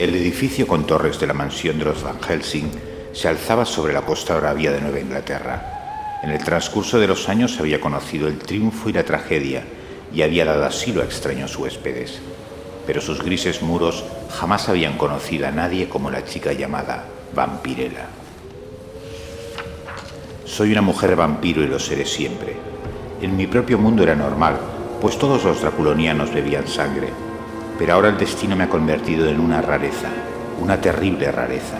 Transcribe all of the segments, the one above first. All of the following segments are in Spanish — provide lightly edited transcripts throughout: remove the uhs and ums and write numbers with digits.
El edificio con torres de la mansión de los Van Helsing se alzaba sobre la costa bravia de Nueva Inglaterra. En el transcurso de los años había conocido el triunfo y la tragedia y había dado asilo a extraños huéspedes. Pero sus grises muros jamás habían conocido a nadie como la chica llamada Vampirella. Soy una mujer vampiro y lo seré siempre. En mi propio mundo era normal, pues todos los draculonianos bebían sangre. Pero ahora el destino me ha convertido en una rareza, una terrible rareza,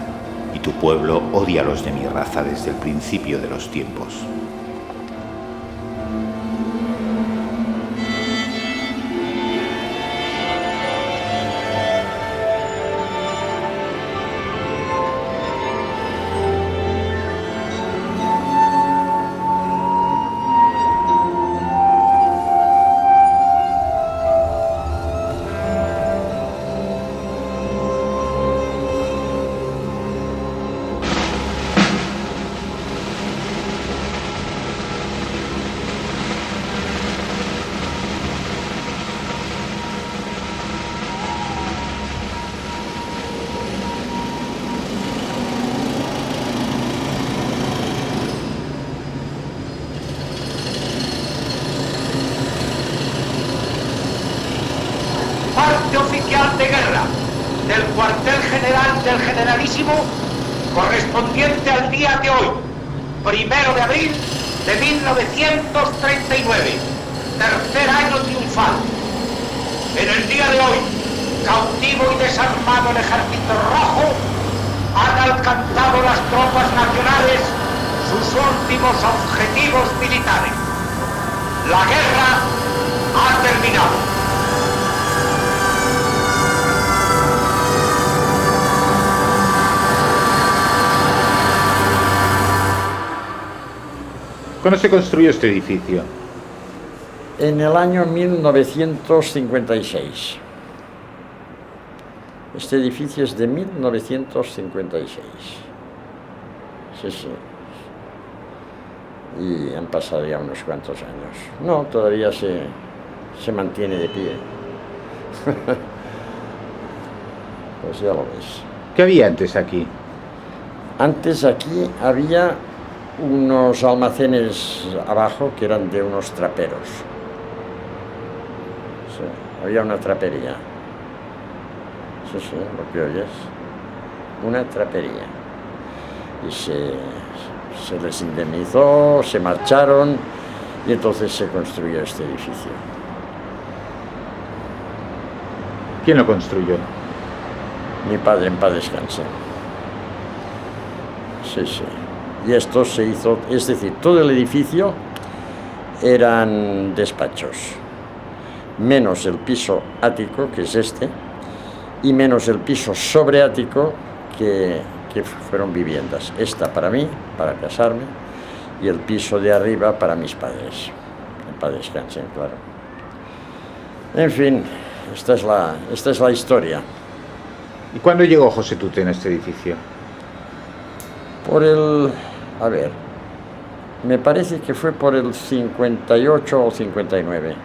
y tu pueblo odia a los de mi raza desde el principio de los tiempos. Parte oficial de guerra del cuartel general del generalísimo correspondiente al día de hoy, 1 de abril de 1939, tercer año triunfal. En el día de hoy, cautivo y desarmado el ejército rojo, han alcanzado las tropas nacionales sus últimos objetivos militares. La guerra ha terminado. ¿Cuándo se construyó este edificio? En el año 1956. Este edificio es de 1956. Sí, sí. Y han pasado ya unos cuantos años. No, todavía se mantiene de pie. Pues ya lo ves. ¿Qué había antes aquí? Antes aquí había unos almacenes abajo que eran de unos traperos. Sí, había una trapería. Sí, sí, lo que oyes. Una trapería. Y se les indemnizó, se marcharon y entonces se construyó este edificio. ¿Quién lo construyó? Mi padre, en paz descanse. Sí, sí. Y esto se hizo, es decir, todo el edificio eran despachos, menos el piso ático, que es este, y menos el piso sobreático, que fueron viviendas. Esta para mí, para casarme, y el piso de arriba para mis padres. En paz descansen, claro. En fin, esta es la historia. ¿Y cuándo llegó José Tutén a este edificio? Me parece que fue por el 58 o 59,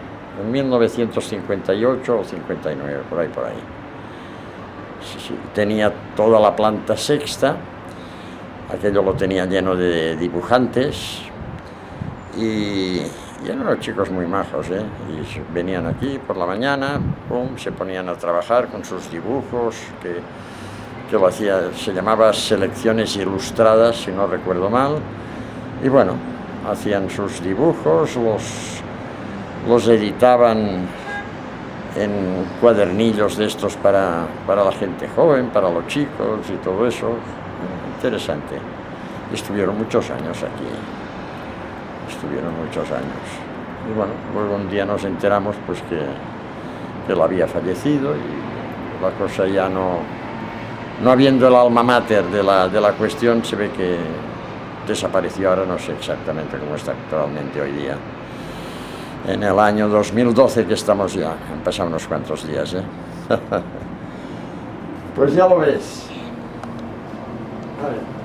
en 1958 o 59, por ahí. Sí, sí. Tenía toda la planta sexta, aquello lo tenía lleno de dibujantes y eran unos chicos muy majos, ¿eh? Y venían aquí por la mañana, pum, se ponían a trabajar con sus dibujos, que lo hacía, se llamaba Selecciones Ilustradas, si no recuerdo mal, y bueno, hacían sus dibujos, los editaban en cuadernillos de estos para la gente joven, para los chicos y todo eso. Interesante. Estuvieron muchos años aquí, y bueno, luego un día nos enteramos pues que él había fallecido y la cosa ya no habiendo el alma mater de la cuestión, se ve que desapareció. Ahora no sé exactamente cómo está actualmente hoy día. En el año 2012 que estamos ya, han pasado unos cuantos días, ¿eh? Pues ya lo ves. A ver.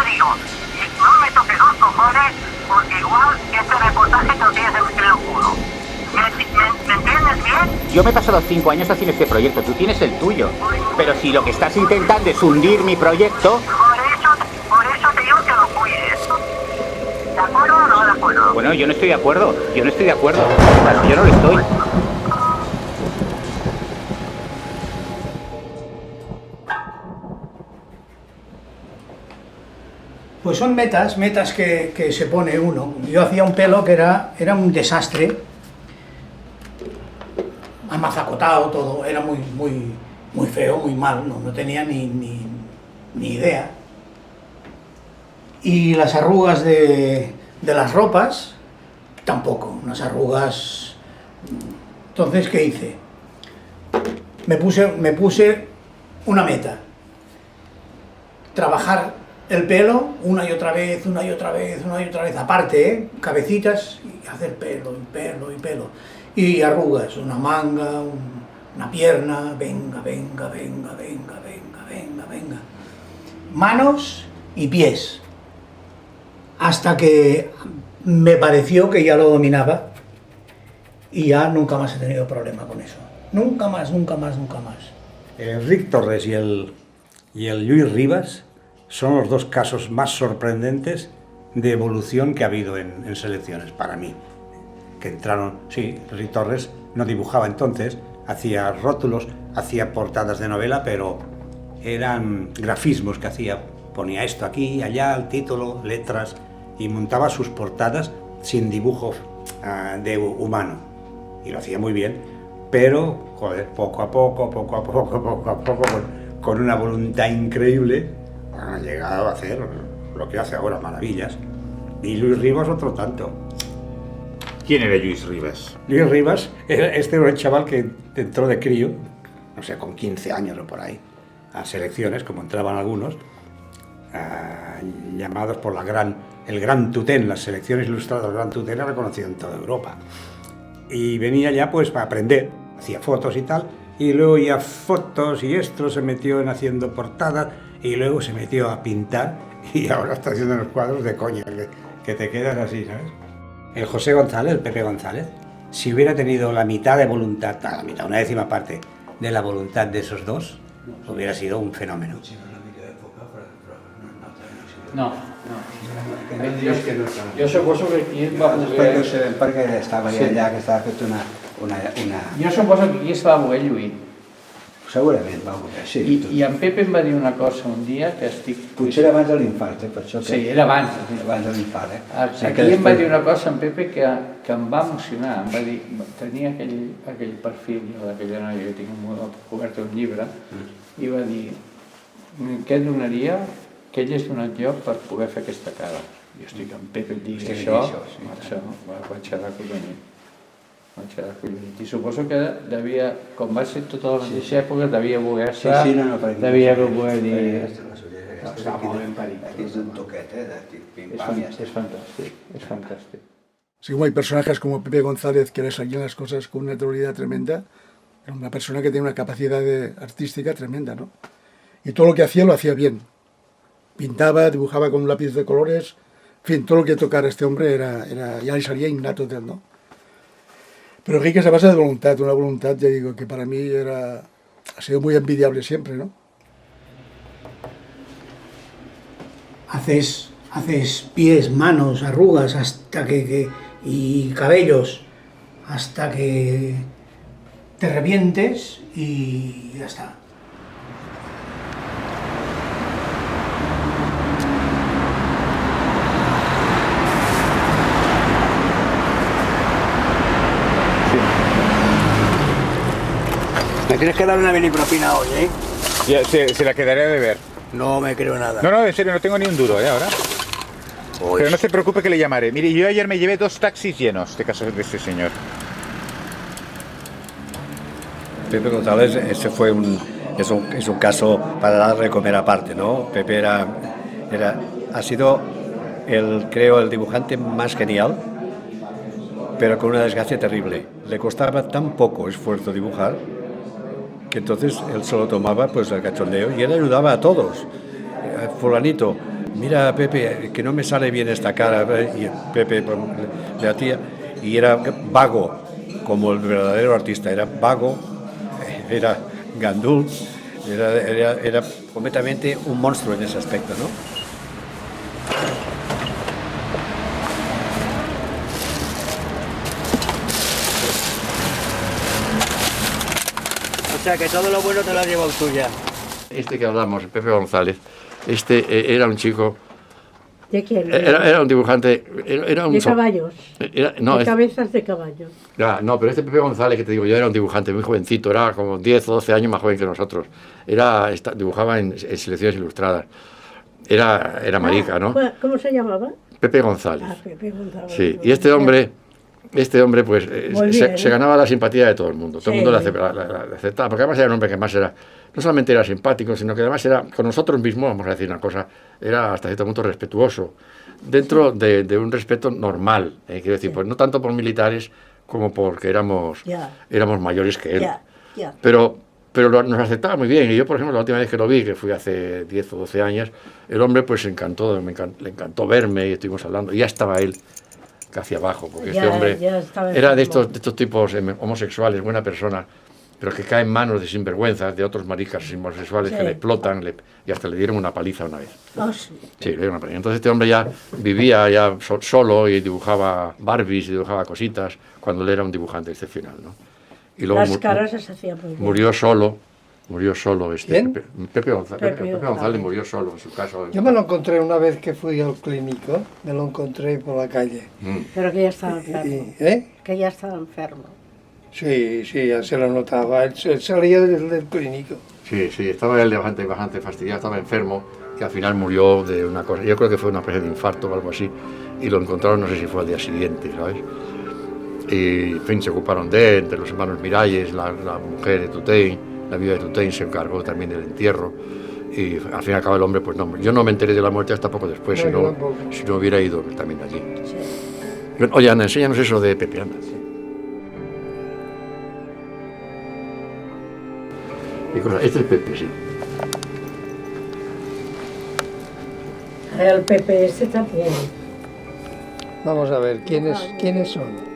te digo, no me toques los cojones, porque igual este reportaje te lo tienes en el culo. ¿Me entiendes bien? Yo me he pasado 5 años haciendo este proyecto, tú tienes el tuyo. Pero si lo que estás intentando es hundir mi proyecto... Por eso te digo que lo cuides. ¿De acuerdo o no de acuerdo? Bueno, yo no estoy de acuerdo, yo no lo estoy. Pues son metas que se pone uno. Yo hacía un pelo que era un desastre, amazacotado todo, era muy feo, muy mal, no tenía ni idea. Y las arrugas de las ropas, tampoco, unas arrugas... Entonces, ¿qué hice? Me puse una meta, trabajar el pelo una y otra vez, aparte, cabecitas, y hacer pelo. Y arrugas, una manga, una pierna, venga. Manos y pies. Hasta que me pareció que ya lo dominaba y ya nunca más he tenido problema con eso. Nunca más. Rick Torres y el Lluís Rivas son los dos casos más sorprendentes de evolución que ha habido en selecciones para mí. Que entraron, sí, Rick Torres no dibujaba entonces, hacía rótulos, hacía portadas de novela, pero eran grafismos que hacía, ponía esto aquí, allá, el título, letras, y montaba sus portadas sin dibujo de humano. Y lo hacía muy bien, pero, joder, poco a poco, con una voluntad increíble, ha llegado a hacer lo que hace ahora, maravillas. Y Lluís Rivas otro tanto. ¿Quién era Lluís Rivas? Lluís Rivas, este era un chaval que entró de crío, no sé, con 15 años o por ahí, a selecciones, como entraban algunos, llamados por el Gran Tutén, las selecciones ilustradas del Gran Tutén, era reconocido en toda Europa. Y venía ya pues para aprender, hacía fotos y tal, y luego ya fotos y esto, se metió en haciendo portadas, y luego se metió a pintar, y ahora está haciendo unos cuadros de coña, que te quedas así, ¿sabes? El José González, el Pepe González, si hubiera tenido la mitad de voluntad, una décima parte de la voluntad de esos dos, hubiera sido un fenómeno. No. Jo suposo que aquí es va voler... Perquè estava allà, que estava fet una... Jo suposo que aquí es va voler lluir. Segurament va voler, sí. I en Pepe em va dir una cosa un dia que estic... Potser era abans de l'infart, per això que... Sí, era abans. Abans de l'infart, Aquí em va dir una cosa en Pepe que em va emocionar. Em va dir, tenia aquell perfil d'aquella noia que tinc cobert un llibre, i va dir, què donaria que ell és donat jo per poder fer aquesta cara. Jo estic amb Pepe et digui això, vaig quedar collonit. I suposo que devia, com va ser tota la mateixa època, devia voler-se, devia voler dir... Està molt ben parit. És un toquet, És fantàstic. Sí, como hay personajes como Pepe González que le salían las cosas con una naturalidad tremenda, era una persona que tiene una capacidad artística tremenda, ¿no? Y todo lo que hacía lo hacía bien. Pintaba, dibujaba con un lápiz de colores, en fin, todo lo que tocara este hombre ya le salía innato de él, ¿no? Pero que es a base de voluntad, una voluntad, ya digo, que para mí ha sido muy envidiable siempre, ¿no? Haces pies, manos, arrugas, hasta y cabellos, hasta que te revientes y ya está. Me tienes que dar una mini propina hoy, ¿eh? Ya, se la quedaré de ver. No me creo nada. No, en serio, no tengo ni un duro, ahora. Pero no se preocupe que le llamaré. Mire, yo ayer me llevé 2 taxis llenos de casos de este señor. Pepe González, ese fue es un caso para darle de comer aparte, ¿no? Pepe ha sido el dibujante más genial, pero con una desgracia terrible. Le costaba tan poco esfuerzo dibujar que entonces él solo tomaba pues el cachondeo y él ayudaba a todos. Fulanito, Mira, Pepe, que no me sale bien esta cara. Y Pepe le hacía, y era vago, como el verdadero artista. Era vago, era gandul, era completamente un monstruo en ese aspecto, ¿no? O sea, que todo lo bueno te lo has llevado tú ya. Este que hablamos, Pepe González, era un chico... ¿De quién? Era un dibujante... Era un de caballos. No, de cabezas de caballos. No, pero este Pepe González, que te digo yo, era un dibujante muy jovencito, era como 10 o 12 años más joven que nosotros. Dibujaba en selecciones ilustradas. Era marica, ¿no? ¿Cómo se llamaba? Pepe González. Pepe González. Sí, y este hombre pues se ganaba la simpatía de todo el mundo. Todo el mundo le aceptaba, porque además era un hombre que más era, no solamente era simpático, sino que además era, con nosotros mismos, vamos a decir una cosa, era hasta cierto punto respetuoso, dentro de un respeto normal, quiero decir, pues no tanto por militares como porque éramos mayores que él. Pero nos aceptaba muy bien, y yo, por ejemplo, la última vez que lo vi, que fui hace 10 o 12 años, el hombre pues le encantó verme y estuvimos hablando, y ya estaba él casi abajo, porque este hombre era de estos tipos homosexuales, buena persona, pero que cae en manos de sinvergüenzas, de otros maricas homosexuales que le explotan, y hasta le dieron una paliza una vez. Sí, le dieron una paliza. Entonces este hombre ya vivía solo y dibujaba Barbies y dibujaba cositas, cuando él era un dibujante excepcional, ¿no? Y luego las caras se hacían muy bien. Murió solo ¿Quién? Pepe González murió solo en su casa. Yo me lo encontré una vez que fui al clínico, me lo encontré por la calle. Pero que ya estaba enfermo. Que ya estaba enfermo. Sí, ya se lo notaba, él salía del clínico. Sí, estaba él bastante fastidiado, estaba enfermo, que al final murió de una cosa, yo creo que fue una especie de infarto o algo así, y lo encontraron, no sé si fue al día siguiente, ¿sabes? Y, en fin, se ocuparon de él, entre los hermanos Miralles, la mujer de Tutein, la viuda de Tutein se encargó también del entierro, y al fin y al cabo el hombre, pues no, yo no me enteré de la muerte hasta poco después, si no hubiera ido también allí. Sí. Oye, Ana, enséñanos eso de Pepe, anda. Este es Pepe, sí. El Pepe este también. Vamos a ver, ¿quiénes son?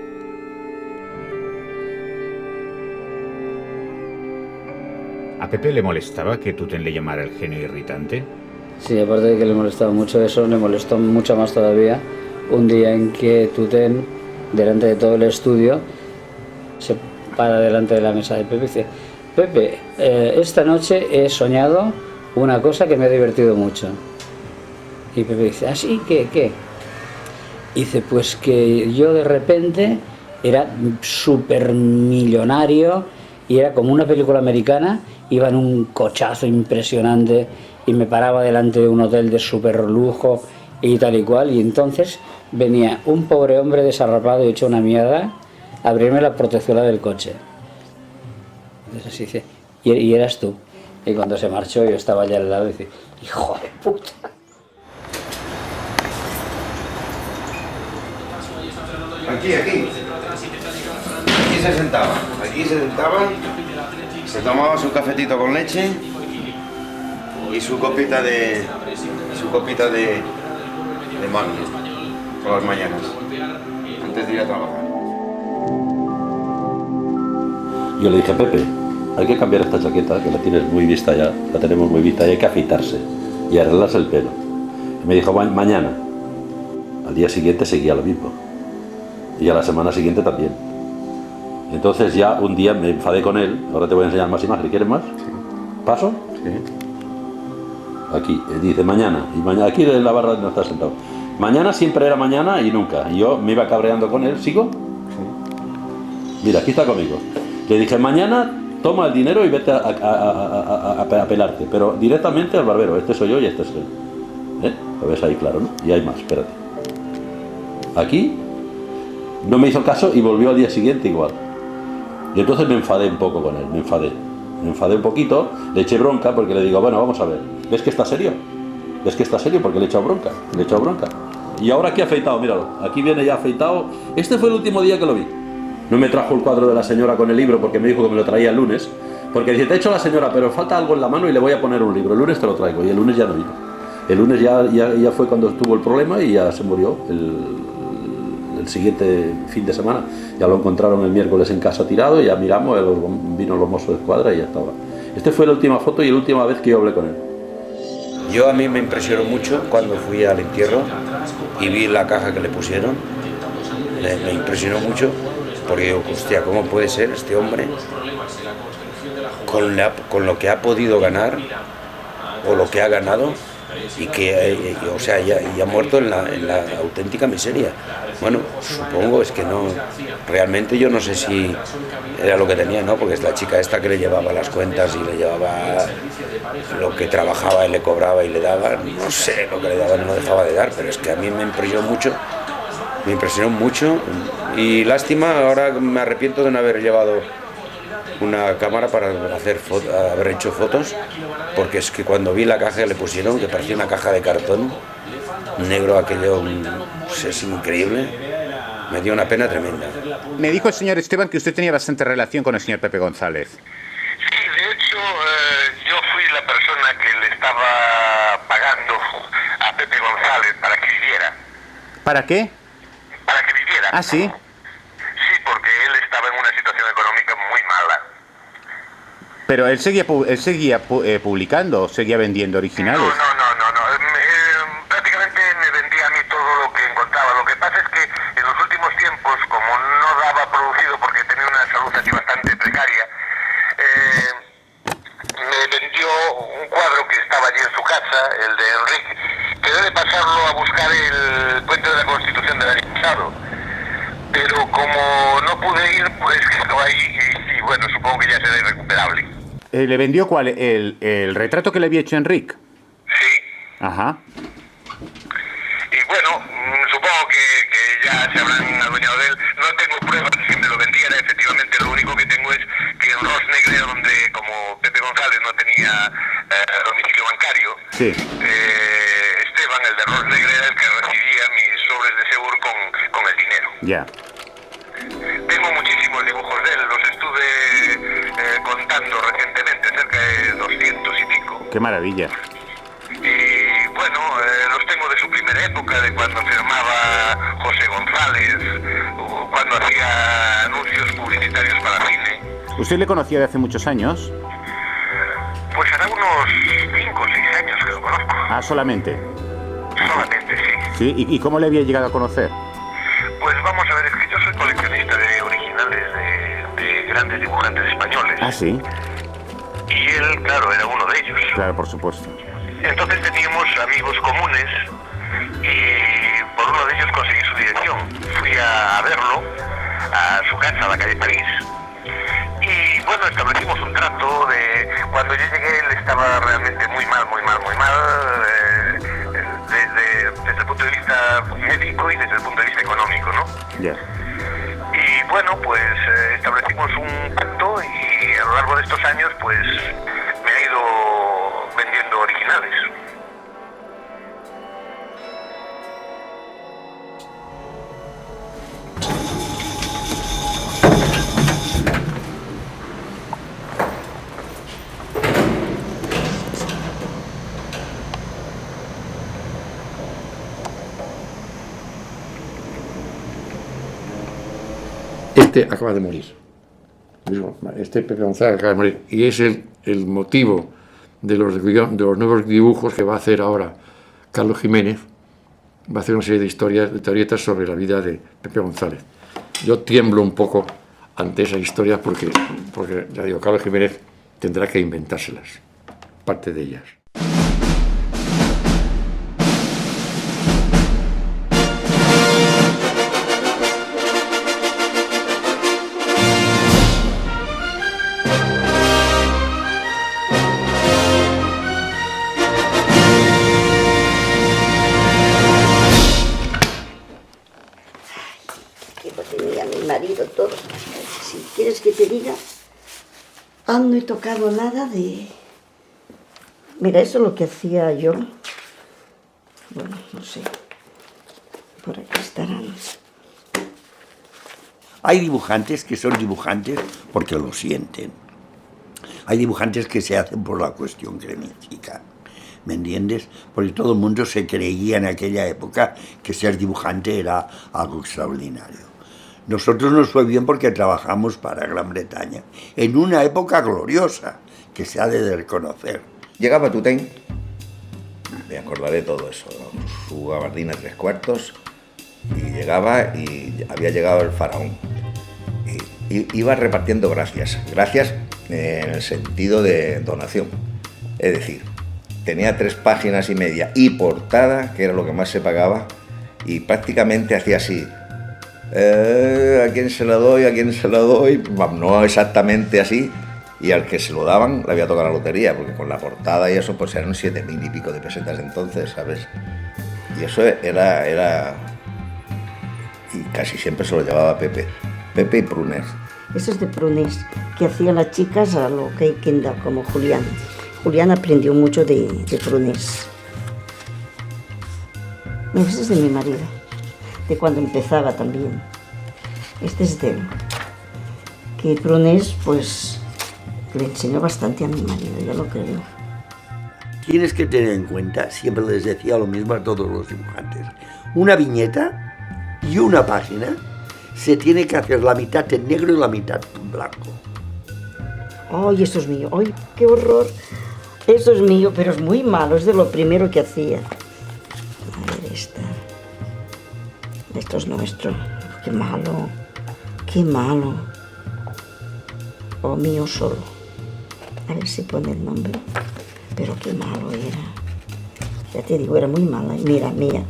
¿A Pepe le molestaba que Tutén le llamara el genio irritante? Sí, aparte de que le molestaba mucho eso, le molestó mucho más todavía un día en que Tutén, delante de todo el estudio, se para delante de la mesa de Pepe y dice: Pepe, esta noche he soñado una cosa que me ha divertido mucho. Y Pepe dice: ¿ah, sí? ¿Qué? Dice: pues que yo de repente era súper millonario y era como una película americana, iba en un cochazo impresionante y me paraba delante de un hotel de súper lujo y tal y cual, y entonces venía un pobre hombre desarrapado y hecho una mierda a abrirme la protectora del coche. Entonces así dice: y eras tú. Y cuando se marchó yo estaba allá al lado y dice: hijo de puta. Aquí se sentaban, se tomaba su cafetito con leche y su copita de mango por las mañanas, antes de ir a trabajar. Yo le dije: Pepe, hay que cambiar esta chaqueta, que la tienes muy vista ya, la tenemos muy vista, y hay que afeitarse y arreglarse el pelo. Y me dijo: mañana. Al día siguiente seguía lo mismo. Y a la semana siguiente también. Entonces ya un día me enfadé con él. Ahora te voy a enseñar más imágenes. ¿Quieres más? Sí. ¿Paso? Sí. Aquí, dice mañana. Y mañana, aquí en la barra no está sentado. Mañana siempre era mañana y nunca. Y yo me iba cabreando con él. ¿Sigo? Sí. Mira, aquí está conmigo. Le dije: mañana toma el dinero y vete a pelarte. Pero directamente al barbero. Este soy yo y este es él. Lo ves ahí claro, ¿no? Y hay más, espérate. Aquí no me hizo caso y volvió al día siguiente igual. Y entonces me enfadé un poco con él, me enfadé un poquito, le eché bronca porque le digo: bueno, vamos a ver, ¿ves que está serio? ¿Ves que está serio? Porque le he echado bronca, Y ahora aquí afeitado, míralo, aquí viene ya afeitado. Este fue el último día que lo vi. No me trajo el cuadro de la señora con el libro porque me dijo que me lo traía el lunes, porque dice: te he hecho la señora, pero falta algo en la mano y le voy a poner un libro, el lunes te lo traigo, y el lunes ya no vino. El lunes ya fue cuando tuvo el problema y ya se murió. El siguiente fin de semana ya lo encontraron el miércoles en casa tirado y ya miramos, vino los mozos de escuadra y ya estaba. Esta fue la última foto y la última vez que yo hablé con él. A mí me impresionó mucho cuando fui al entierro y vi la caja que le pusieron. Me impresionó mucho porque digo, hostia, ¿cómo puede ser este hombre con lo que ha podido ganar o lo que ha ganado y que ya ha muerto en la auténtica miseria? Bueno, supongo, es que no, realmente yo no sé si era lo que tenía, ¿no? Porque es la chica esta que le llevaba las cuentas y le llevaba lo que trabajaba y le cobraba y le daba, no sé lo que le daba, no lo dejaba de dar, pero es que a mí me impresionó mucho y lástima, ahora me arrepiento de no haber llevado una cámara para haber hecho fotos, porque es que cuando vi la caja que le pusieron, que parecía una caja de cartón negro, aquello es increíble, me dio una pena tremenda. Me dijo el señor Esteban que usted tenía bastante relación con el señor Pepe González. Sí, de hecho, yo fui la persona que le estaba pagando a Pepe González para que viviera. ¿Para qué? Para que viviera. Ah, sí. Sí, porque él estaba en una situación económica muy mala. Pero él seguía publicando, seguía vendiendo originales. No. Prácticamente me vendía a mí todo lo que encontraba. Lo que pasa es que en los últimos tiempos, como no daba producido porque tenía una salud así bastante precaria, me vendió un cuadro que estaba allí en su casa, el de Enrique. Quedé de pasarlo a buscar el puente de la Constitución del año pasado. Pero como no pude ir, pues quedó ahí y bueno, supongo que ya será irrecuperable. ¿Le vendió cuál? ¿El retrato que le había hecho Enrique? Sí. Ajá. Y bueno, supongo que ya se habrán adueñado de él. No tengo pruebas de que me lo vendiera. Efectivamente, lo único que tengo es que en Ros Negre, donde como Pepe González no tenía domicilio bancario, sí. Esteban, el de Ros Negre, era el que recibía mis sobres de seguro con el dinero. Ya. Tengo muchísimos dibujos de él, los estuve contando recientemente, cerca de 200 y pico. Qué maravilla. Y bueno, los tengo de su primera época, de cuando firmaba José González, o cuando hacía anuncios publicitarios para cine. ¿Usted le conocía de hace muchos años? Pues hará unos 5 o 6 años que lo conozco. Ah, solamente. Solamente, sí. ¿Sí? ¿Y cómo le había llegado a conocer? Pues vamos a ver, es que yo soy coleccionista de originales de grandes dibujantes españoles. Ah, sí. Y él, claro, era uno de ellos. Claro, por supuesto. Entonces teníamos amigos comunes y por uno de ellos conseguí su dirección. Fui a verlo a su casa, a la calle París. Y bueno, establecimos un trato de... Cuando yo llegué él estaba realmente muy mal, desde el punto de vista médico y desde el punto de vista económico, ¿no? Ya. Y bueno, pues establecimos un pacto y a lo largo de estos años pues me ha ido vendiendo originales. Este acaba de morir. Este Pepe González acaba de morir. Y es el motivo de los nuevos dibujos que va a hacer ahora Carlos Jiménez. Va a hacer una serie de historietas sobre la vida de Pepe González. Yo tiemblo un poco ante esas historias porque ya digo, Carlos Jiménez tendrá que inventárselas, parte de ellas. Todo. Si quieres que te diga, aún no he tocado nada de... Mira, eso es lo que hacía yo. Bueno, no sé. Por aquí estarán. Hay dibujantes que son dibujantes porque lo sienten. Hay dibujantes que se hacen por la cuestión gremística. ¿me entiendes? Porque todo el mundo se creía en aquella época que ser dibujante era algo extraordinario. Nosotros nos fue bien porque trabajamos para Gran Bretaña, en una época gloriosa, que se ha de reconocer. Llegaba Tutén, me acordaré de todo eso, ¿no? Su gabardina 3/4, y llegaba y había llegado el faraón. Y iba repartiendo gracias en el sentido de donación. Es decir, tenía 3 páginas y media y portada, que era lo que más se pagaba, y prácticamente hacía así. ¿A quién se la doy? ¿A quién se la doy? No exactamente así. Y al que se lo daban le había tocado la lotería, porque con la portada y eso pues eran 7.000 y pico de pesetas entonces, ¿sabes? Y eso era... Y casi siempre se lo llevaba Pepe y Prunés. Eso es de Prunés, que hacían las chicas a lo que hay que dar, como Julián. Julián aprendió mucho de Prunés. Ese es de mi marido, de cuando empezaba también. Este es de él. Que Prunés, pues, le enseñó bastante a mi marido, yo lo creo. Tienes que tener en cuenta, siempre les decía lo mismo a todos los dibujantes, una viñeta y una página se tiene que hacer la mitad en negro y la mitad en blanco. ¡Ay, eso es mío! ¡Ay, qué horror! Eso es mío, pero es muy malo, es de lo primero que hacía. A ver, esta. Esto es nuestro. ¡Qué malo! ¡Qué malo! O mío solo. A ver si pone el nombre. Pero qué malo era. Ya te digo, era muy mala. Mira, mía.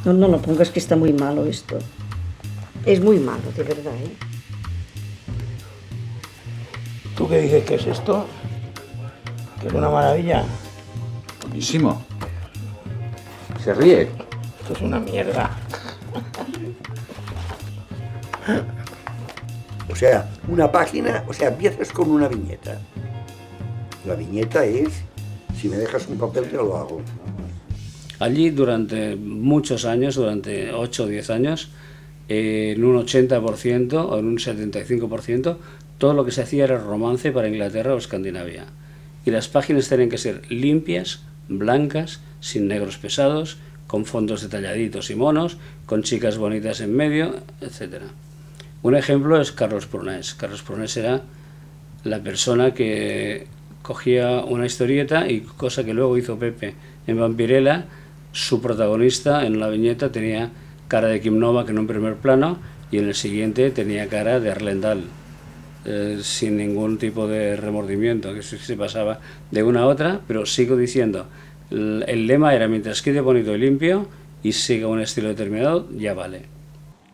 No lo pongas, que está muy malo esto. Es muy malo, de verdad, ¿eh? ¿Tú qué dices que es esto? Que es una maravilla. Buenísimo. Se ríe. Esto es una mierda. O sea, una página, o sea, empiezas con una viñeta. La viñeta es, si me dejas un papel te lo hago. Allí durante muchos años, durante 8 o 10 años, en un 80% o en un 75%, todo lo que se hacía era romance para Inglaterra o Escandinavia. Y las páginas tenían que ser limpias, blancas, sin negros pesados, con fondos detalladitos y monos, con chicas bonitas en medio, etc. Un ejemplo es Carlos Prunés. Carlos Prunés era la persona que cogía una historieta y, cosa que luego hizo Pepe en Vampirella, su protagonista en la viñeta tenía cara de Kim Novak en un primer plano y en el siguiente tenía cara de Arlendal, sin ningún tipo de remordimiento, que se pasaba de una a otra, pero sigo diciendo, el lema era: mientras quede bonito y limpio y siga un estilo determinado, ya vale.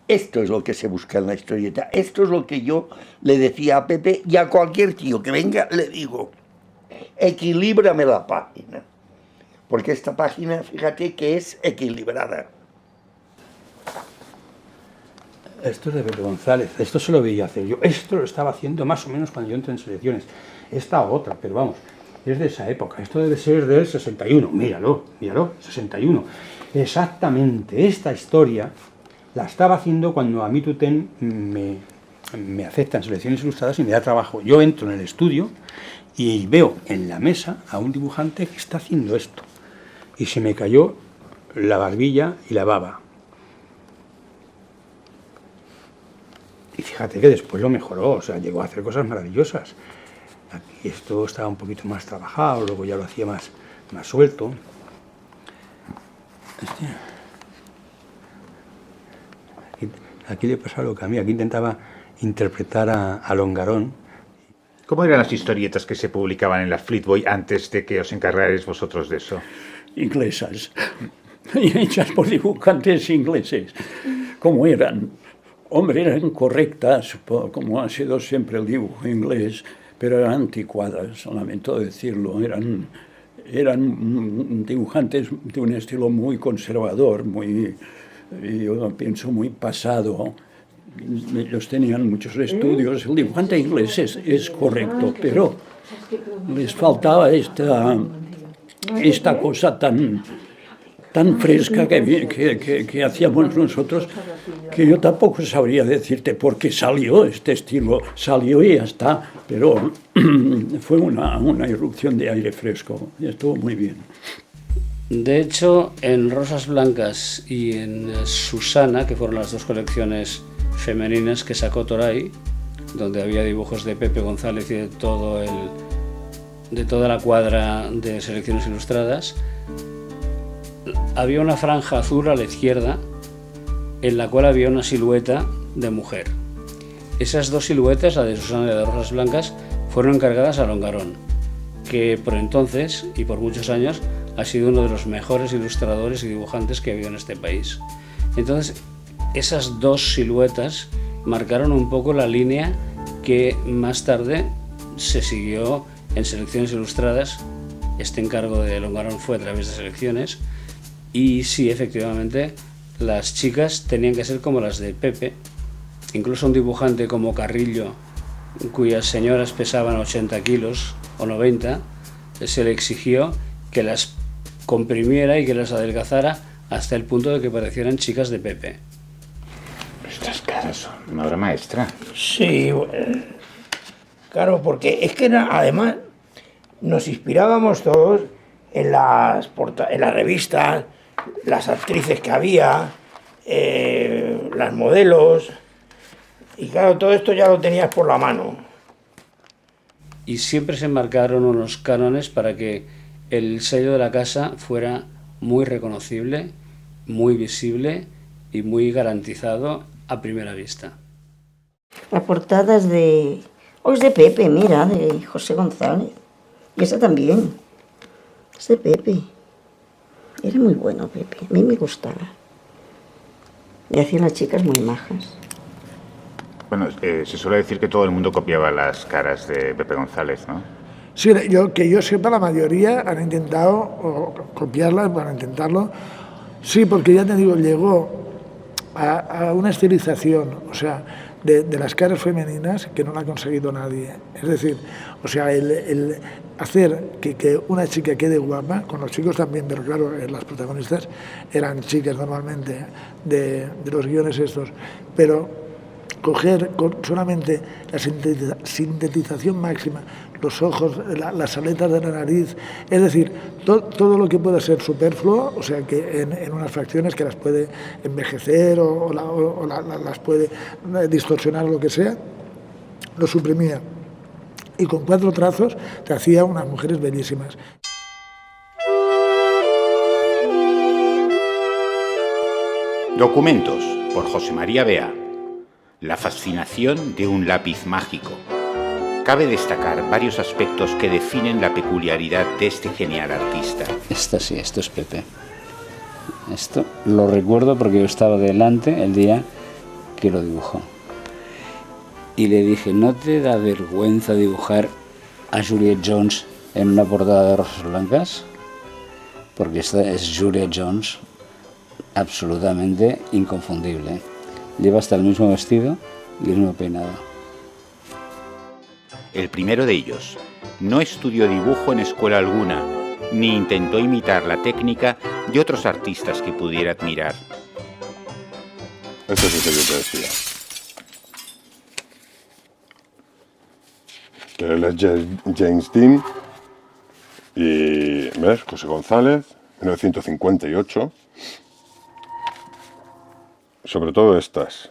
Esto es lo que se busca en la historieta, esto es lo que yo le decía a Pepe y a cualquier tío que venga, le digo, equilíbrame la página. Porque esta página, fíjate que es equilibrada. Esto es de Pepe González, esto se lo veía hacer yo, esto lo estaba haciendo más o menos cuando yo entré en selecciones. Esta otra, pero vamos, es de esa época, esto debe ser del 61, míralo, 61. Exactamente, esta historia la estaba haciendo cuando a mí Tutén me acepta en Selecciones Ilustradas y me da trabajo. Yo entro en el estudio y veo en la mesa a un dibujante que está haciendo esto. Y se me cayó la barbilla y la baba. Y fíjate que después lo mejoró, o sea, llegó a hacer cosas maravillosas. Aquí esto estaba un poquito más trabajado, luego ya lo hacía más suelto. Aquí le pasaba lo que a mí, aquí intentaba interpretar a Longarón. ¿Cómo eran las historietas que se publicaban en la Fleetboy antes de que os encargarais vosotros de eso? Inglesas, hechas por dibujantes ingleses. ¿Cómo eran? Hombre, eran correctas, como ha sido siempre el dibujo inglés, pero eran anticuadas, lamento decirlo. Eran dibujantes de un estilo muy conservador, yo pienso muy pasado. Ellos tenían muchos estudios. El dibujante inglés es correcto, pero les faltaba esta cosa tan tan fresca que hacíamos nosotros, que yo tampoco sabría decirte por qué salió este estilo. Salió y ya está, pero fue una irrupción de aire fresco y estuvo muy bien. De hecho, en Rosas Blancas y en Susana, que fueron las dos colecciones femeninas que sacó Toray, donde había dibujos de Pepe González y de toda la cuadra de selecciones ilustradas, había una franja azul a la izquierda en la cual había una silueta de mujer. Esas dos siluetas, la de Susana y la de Rosas Blancas, fueron encargadas a Longarón, que por entonces y por muchos años ha sido uno de los mejores ilustradores y dibujantes que ha habido en este país. Entonces, esas dos siluetas marcaron un poco la línea que más tarde se siguió en selecciones ilustradas. Este encargo de Longarón fue a través de selecciones y sí, efectivamente, las chicas tenían que ser como las de Pepe. Incluso un dibujante como Carrillo, cuyas señoras pesaban 80 kilos o 90, se le exigió que las comprimiera y que las adelgazara hasta el punto de que parecieran chicas de Pepe. Estas caras son una obra maestra. Sí, claro, porque es que además nos inspirábamos todos en las revistas, las actrices que había, las modelos, y claro, todo esto ya lo tenías por la mano. Y siempre se marcaron unos cánones para que el sello de la casa fuera muy reconocible, muy visible y muy garantizado a primera vista. La portada es de Pepe, mira, de José González. Y esa también. Es de Pepe. Era muy bueno Pepe, a mí me gustaba. Y hacía las chicas muy majas. Bueno, se suele decir que todo el mundo copiaba las caras de Pepe González, ¿no? Sí, que yo sepa, la mayoría han intentado copiarlas, para intentarlo. Sí, porque ya te digo, llegó a una estilización, o sea, de las caras femeninas que no la ha conseguido nadie. Es decir, o sea, el hacer que una chica quede guapa, con los chicos también, pero claro, las protagonistas eran chicas normalmente de los guiones estos, pero coger solamente la sintetización máxima, los ojos, las aletas de la nariz, es decir, todo lo que pueda ser superfluo, o sea, que en unas fracciones que las puede envejecer o las puede distorsionar o lo que sea, lo suprimía. Y con 4 trazos te hacía unas mujeres bellísimas. Documentos, por José María Bea. La fascinación de un lápiz mágico. Cabe destacar varios aspectos que definen la peculiaridad de este genial artista. Esto es Pepe. Esto lo recuerdo porque yo estaba delante el día que lo dibujó. Y le dije, ¿no te da vergüenza dibujar a Juliet Jones en una portada de Rosas Blancas? Porque esta es Juliet Jones, absolutamente inconfundible. Lleva hasta el mismo vestido y el mismo peinado. El primero de ellos no estudió dibujo en escuela alguna, ni intentó imitar la técnica de otros artistas que pudiera admirar. Este es el que yo te decía. Que él es James Dean y, ¿ves? José González, 1958. Sobre todo estas.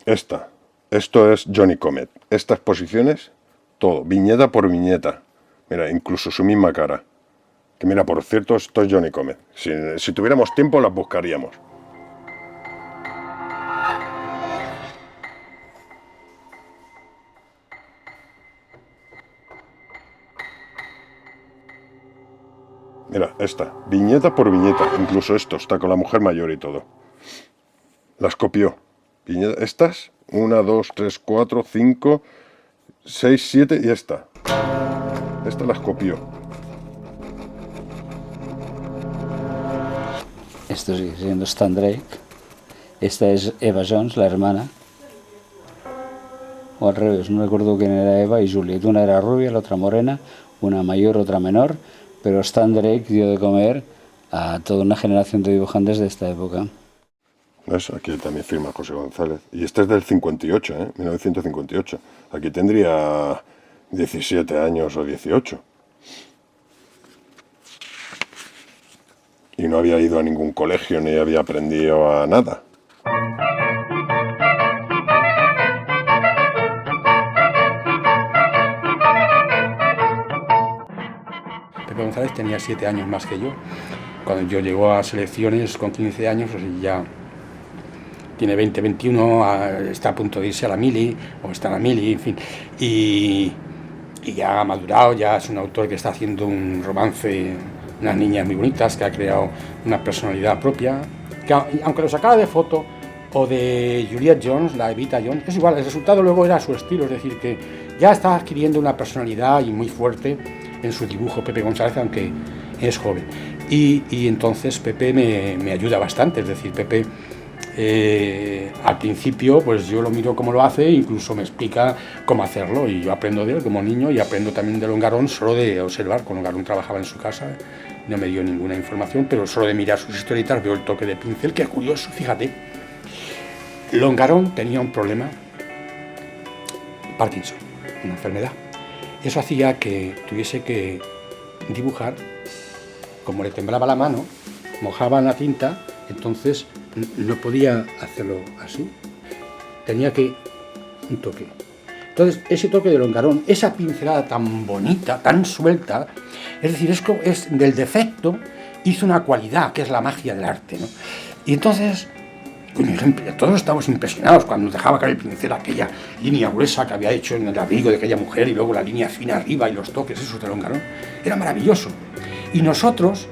Esto es Johnny Comet. Estas posiciones, todo, viñeta por viñeta. Mira, incluso su misma cara. Que mira, por cierto, esto es Johnny Comet. Si tuviéramos tiempo, las buscaríamos. Mira, esta, viñeta por viñeta, incluso esto, está con la mujer mayor y todo. Las copió. Estas, 1, 2, 3, 4, 5, 6, 7 y esta. Esta las copió. Esto sigue siendo Stan Drake. Esta es Eva Jones, la hermana. O al revés, no recuerdo quién era Eva y Juliet. Una era rubia, la otra morena, una mayor, otra menor. pero Stan Drake dio de comer a toda una generación de dibujantes de esta época. ¿Ves? Aquí también firma José González. Y este es del 58, 1958. Aquí tendría 17 años o 18. Y no había ido a ningún colegio ni había aprendido a nada. Pepe González tenía 7 años más que yo. Cuando yo llegó a selecciones con 15 años, pues ya tiene 20, 21, está a punto de irse a la mili, o está en la mili, en fin. Y ya ha madurado, ya es un autor que está haciendo un romance, unas niñas muy bonitas, que ha creado una personalidad propia, que aunque lo sacara de foto o de Juliette Jones, la Evita Jones, es igual, el resultado luego era su estilo, es decir, que ya está adquiriendo una personalidad y muy fuerte en su dibujo Pepe González, aunque es joven. Y entonces Pepe me ayuda bastante, es decir, Pepe al principio pues yo lo miro cómo lo hace, incluso me explica cómo hacerlo y yo aprendo de él como niño y aprendo también de Longarón solo de observar. Con Longarón trabajaba en su casa, no me dio ninguna información, pero solo de mirar sus historietas veo el toque de pincel, que es curioso, fíjate. Longarón tenía un problema, Parkinson, una enfermedad. Eso hacía que tuviese que dibujar, como le temblaba la mano, mojaba la tinta, entonces no podía hacerlo así, tenía que un toque. Entonces ese toque de Longarón, esa pincelada tan bonita, tan suelta, es decir, es del defecto hizo una cualidad que es la magia del arte, ¿no? Y entonces todos estamos impresionados cuando dejaba caer el pincel, aquella línea gruesa que había hecho en el abrigo de aquella mujer y luego la línea fina arriba y los toques esos de Longarón, era maravilloso. Y nosotros,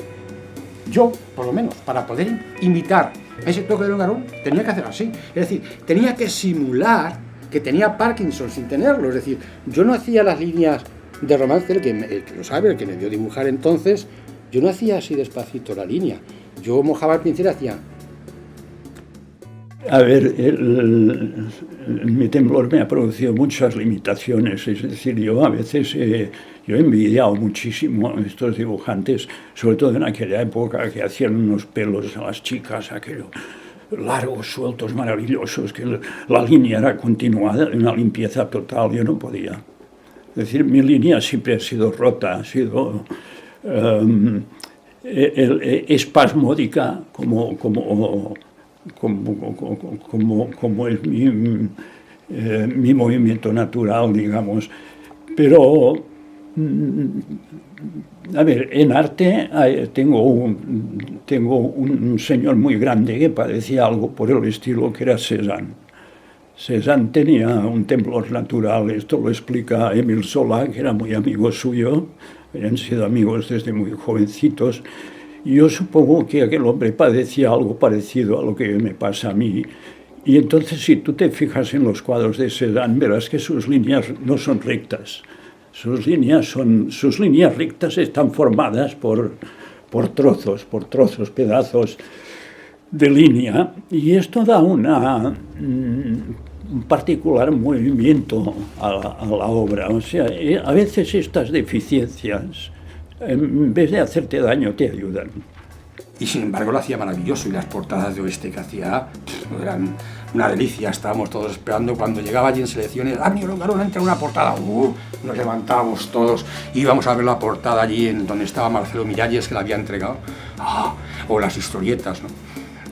yo por lo menos, para poder imitar ese toque de Longarón, tenía que hacer así, es decir, tenía que simular que tenía Parkinson sin tenerlo, es decir, yo no hacía las líneas de romance, el que lo sabe, el que me vio dibujar entonces, yo no hacía así despacito la línea, yo mojaba el pincel y hacía... A ver, mi temblor me ha producido muchas limitaciones, es decir, yo a veces yo he envidiado muchísimo a estos dibujantes, sobre todo en aquella época que hacían unos pelos a las chicas, aquellos largos, sueltos, maravillosos, que la línea era continuada, una limpieza total, yo no podía. Es decir, mi línea siempre ha sido rota, ha sido espasmódica, como es mi movimiento natural, digamos. Pero, a ver, en arte tengo un señor muy grande que padecía algo por el estilo, que era Cézanne. Cézanne tenía un temblor natural, esto lo explica Émile Zola, que era muy amigo suyo, habían sido amigos desde muy jovencitos. Y yo supongo que aquel hombre padecía algo parecido a lo que me pasa a mí. Y entonces, si tú te fijas en los cuadros de Cézanne, verás que sus líneas no son rectas. Sus líneas rectas están formadas por trozos, pedazos de línea. Y esto da un particular movimiento a la obra. O sea, a veces estas deficiencias, en vez de hacerte daño, te ayudan. Y sin embargo lo hacía maravilloso, y las portadas de Oeste que hacía eran una delicia. Estábamos todos esperando cuando llegaba allí en selecciones, ¡ah, venido Longarón, entra una portada! Nos levantábamos todos, íbamos a ver la portada allí en donde estaba Marcelo Miralles, que la había entregado, o las historietas, ¿no?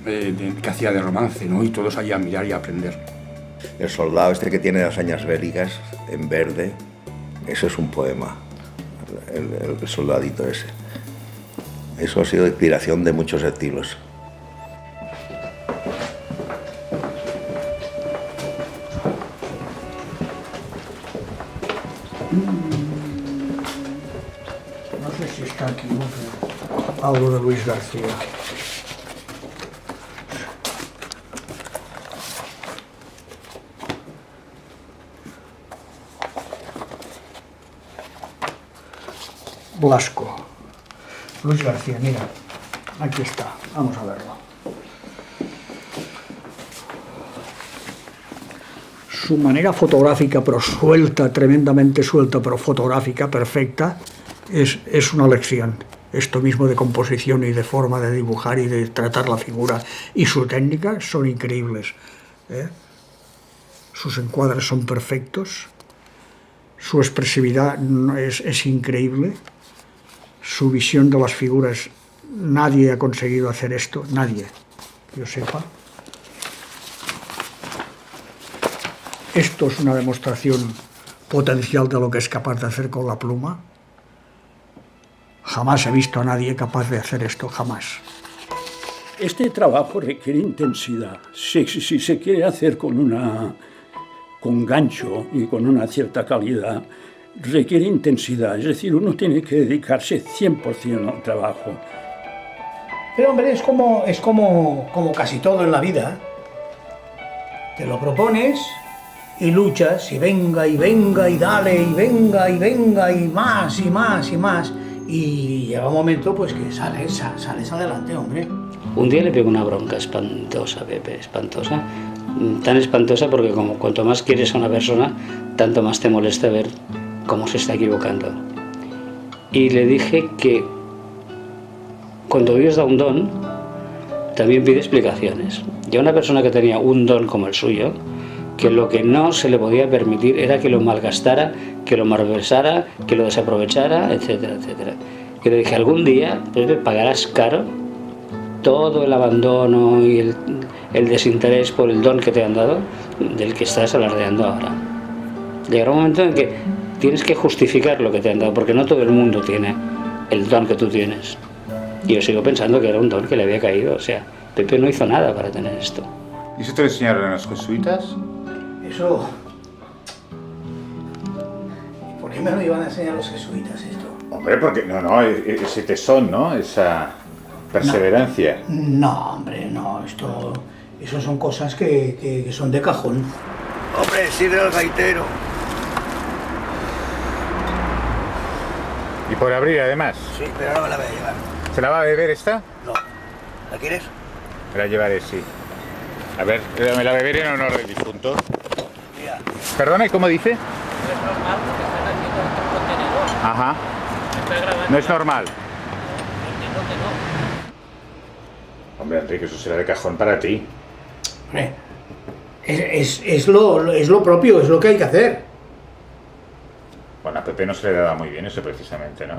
Que hacía de romance, ¿no? Y todos allí a mirar y a aprender. El soldado este que tiene las hañas bélicas en verde, eso es un poema. El soldadito ese. Eso ha sido inspiración de muchos estilos. No sé si está aquí algo de Luis García. Blasco. Luis García, mira, aquí está, vamos a verlo. Su manera fotográfica, pero suelta, tremendamente suelta, pero fotográfica, perfecta, es una lección. Esto mismo de composición y de forma de dibujar y de tratar la figura y su técnica son increíbles. Sus encuadres son perfectos, su expresividad es increíble, su visión de las figuras, nadie ha conseguido hacer esto, nadie, que yo sepa. Esto es una demostración potencial de lo que es capaz de hacer con la pluma. Jamás he visto a nadie capaz de hacer esto, jamás. Este trabajo requiere intensidad. Si se quiere hacer con gancho y con una cierta calidad, requiere intensidad. Es decir, uno tiene que dedicarse 100% al trabajo. Pero hombre, es como casi todo en la vida. Te lo propones y luchas y venga y venga y dale y venga y más y más y más. Y llega un momento pues que sales adelante, hombre. Un día le pego una bronca espantosa, Pepe, espantosa. Tan espantosa porque cuanto más quieres a una persona, tanto más te molesta ver cómo se está equivocando. Y le dije que cuando Dios da un don, también pide explicaciones. Y a una persona que tenía un don como el suyo, que lo que no se le podía permitir era que lo malgastara, que lo malversara, que lo desaprovechara, etcétera, etcétera. Y le dije, algún día, Pepe, pagarás caro todo el abandono y el desinterés por el don que te han dado, del que estás alardeando ahora. Llegará un momento en que tienes que justificar lo que te han dado, porque no todo el mundo tiene el don que tú tienes. Y yo sigo pensando que era un don que le había caído, o sea, Pepe no hizo nada para tener esto. ¿Y eso te lo enseñaron en los jesuitas? Eso... ¿Por qué me lo iban a enseñar los jesuitas esto? Hombre, porque ese tesón, ¿no? Esa perseverancia. No, hombre, no, eso son cosas que son de cajón. Hombre, sirve al gaitero. ¿Y por abrir, además? Sí, pero no me la voy a llevar. ¿Se la va a beber esta? No. ¿La quieres? Me la llevaré, sí. A ver, me la beberé en honor del difunto. Mira. Perdona, ¿y cómo dice? No es normal porque están haciendo otro contenedor. Ajá. Está grabando. No es normal. Entiendo que no. Hombre, Enrique, eso será de cajón para ti. Hombre, es lo propio, es lo que hay que hacer. Bueno, a Pepe no se le daba muy bien eso precisamente, ¿no?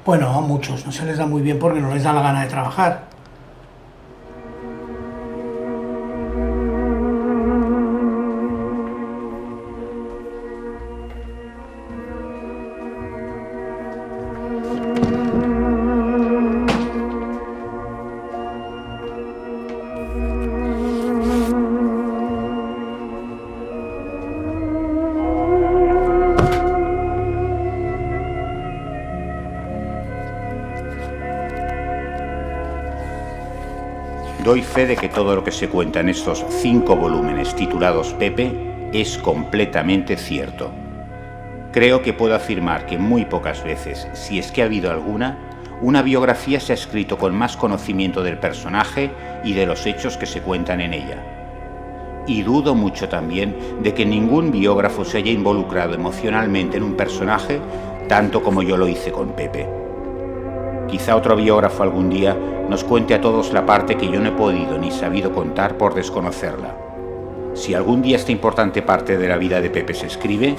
Bueno, a muchos no se les da muy bien porque no les da la gana de trabajar. Doy fe de que todo lo que se cuenta en estos 5 volúmenes titulados Pepe es completamente cierto. Creo que puedo afirmar que muy pocas veces, si es que ha habido alguna, una biografía se ha escrito con más conocimiento del personaje y de los hechos que se cuentan en ella. Y dudo mucho también de que ningún biógrafo se haya involucrado emocionalmente en un personaje tanto como yo lo hice con Pepe. Quizá otro biógrafo algún día nos cuente a todos la parte que yo no he podido ni sabido contar por desconocerla. Si algún día esta importante parte de la vida de Pepe se escribe,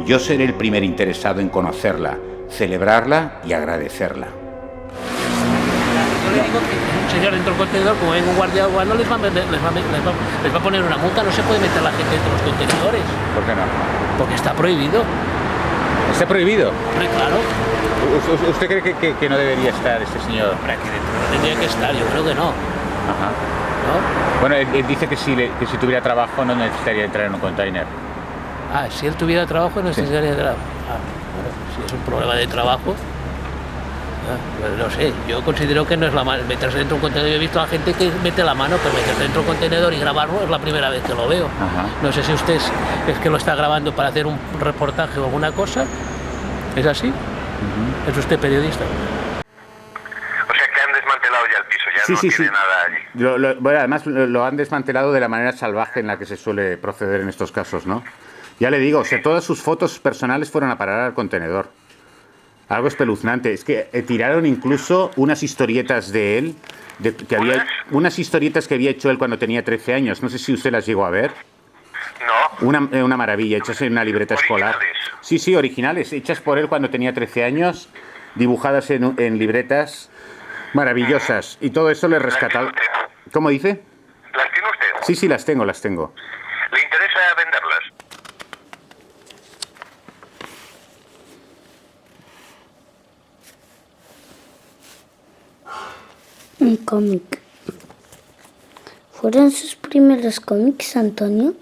yo seré el primer interesado en conocerla, celebrarla y agradecerla. Yo le digo que un señor dentro del contenedor, como venga un guardia de aduana, les va a poner una multa, no se puede meter la gente dentro de los contenedores. ¿Por qué no? Porque está prohibido. ¿Está prohibido? Hombre, claro. ¿Usted cree que no debería estar este señor? Hombre, aquí dentro no tendría que estar, yo creo que no. Ajá. ¿No? Bueno, él dice que si tuviera trabajo no necesitaría entrar en un container. Ah, si él tuviera trabajo no necesitaría trabajo. Ah, bueno, si es un problema de trabajo, pues no sé, yo considero que no es la mano. Meterse dentro de un contenedor, yo he visto a gente que mete la mano, pero meterse dentro de un contenedor y grabarlo es la primera vez que lo veo. Ajá. No sé si usted es que lo está grabando para hacer un reportaje o alguna cosa. ¿Es así? ¿Es usted periodista? O sea que han desmantelado ya el piso, ya no tiene nada allí. Bueno, además lo han desmantelado de la manera salvaje en la que se suele proceder en estos casos, ¿no? Ya le digo, o sea, todas sus fotos personales fueron a parar al contenedor. Algo espeluznante. Es que tiraron incluso unas historietas de él, unas historietas que había hecho él cuando tenía 13 años. No sé si usted las llegó a ver. No. Una maravilla, hechas en una libreta escolar. Sí, sí, originales, hechas por él cuando tenía 13 años, dibujadas en libretas maravillosas. Y todo eso le rescatado. ¿Cómo dice? ¿Las tiene usted? Sí, sí, las tengo. ¿Le interesa venderlas? Un cómic. ¿Fueron sus primeros cómics, Antonio?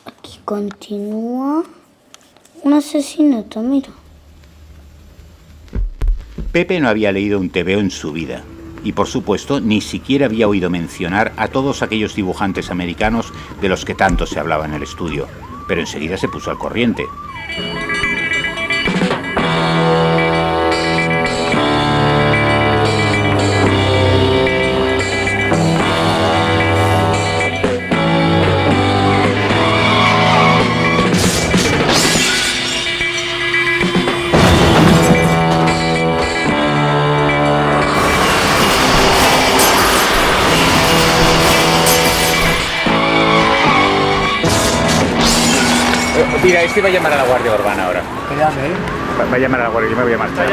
Aquí continúa un asesinato, mira. Pepe no había leído un tebeo en su vida. Y por supuesto, ni siquiera había oído mencionar a todos aquellos dibujantes americanos de los que tanto se hablaba en el estudio. Pero enseguida se puso al corriente. Mira, este va a llamar a la Guardia Urbana ahora. Que llame, ¿eh? Va a llamar a la Guardia, yo me voy a marchar.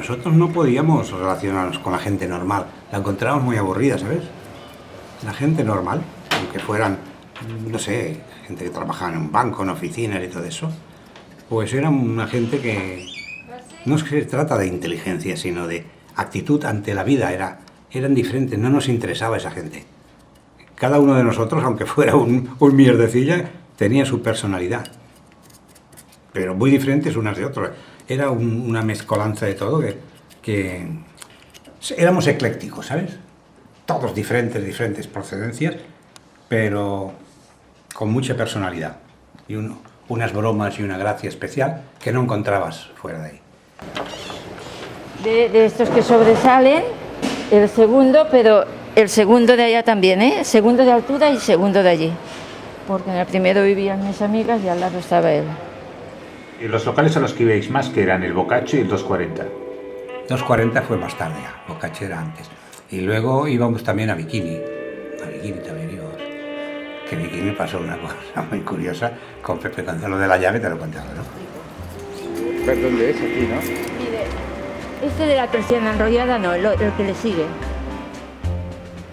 nosotros no podíamos relacionarnos con la gente normal. La encontrábamos muy aburrida, ¿sabes? La gente normal, aunque fueran, no sé, gente que trabajaba en un banco, en oficinas y todo eso, pues era una gente que no se trata de inteligencia, sino de actitud ante la vida. Eran diferentes, no nos interesaba esa gente. Cada uno de nosotros, aunque fuera un mierdecilla, tenía su personalidad, pero muy diferentes unas de otras. Era una mezcolanza de todo que éramos eclécticos, ¿sabes? Todos diferentes procedencias, pero con mucha personalidad y unas bromas y una gracia especial que no encontrabas fuera de ahí. De estos que sobresalen, el segundo, pero el segundo de allá también, ¿eh? Segundo de altura y segundo de allí, porque en el primero vivían mis amigas y al lado estaba él. ¿Y los locales a los que ibais más, que eran el Boccaccio y el 240? 240 fue más tarde ya, Boccaccio era antes. Y luego íbamos también a Bikini. A Bikini también íbamos. Que en Bikini pasó una cosa muy curiosa con Pepe Gonzalo de la Llave, te lo contaba, ¿no? Perdón, de ese aquí, ¿no? Mire, este de la persiana enrollada no, el que le sigue.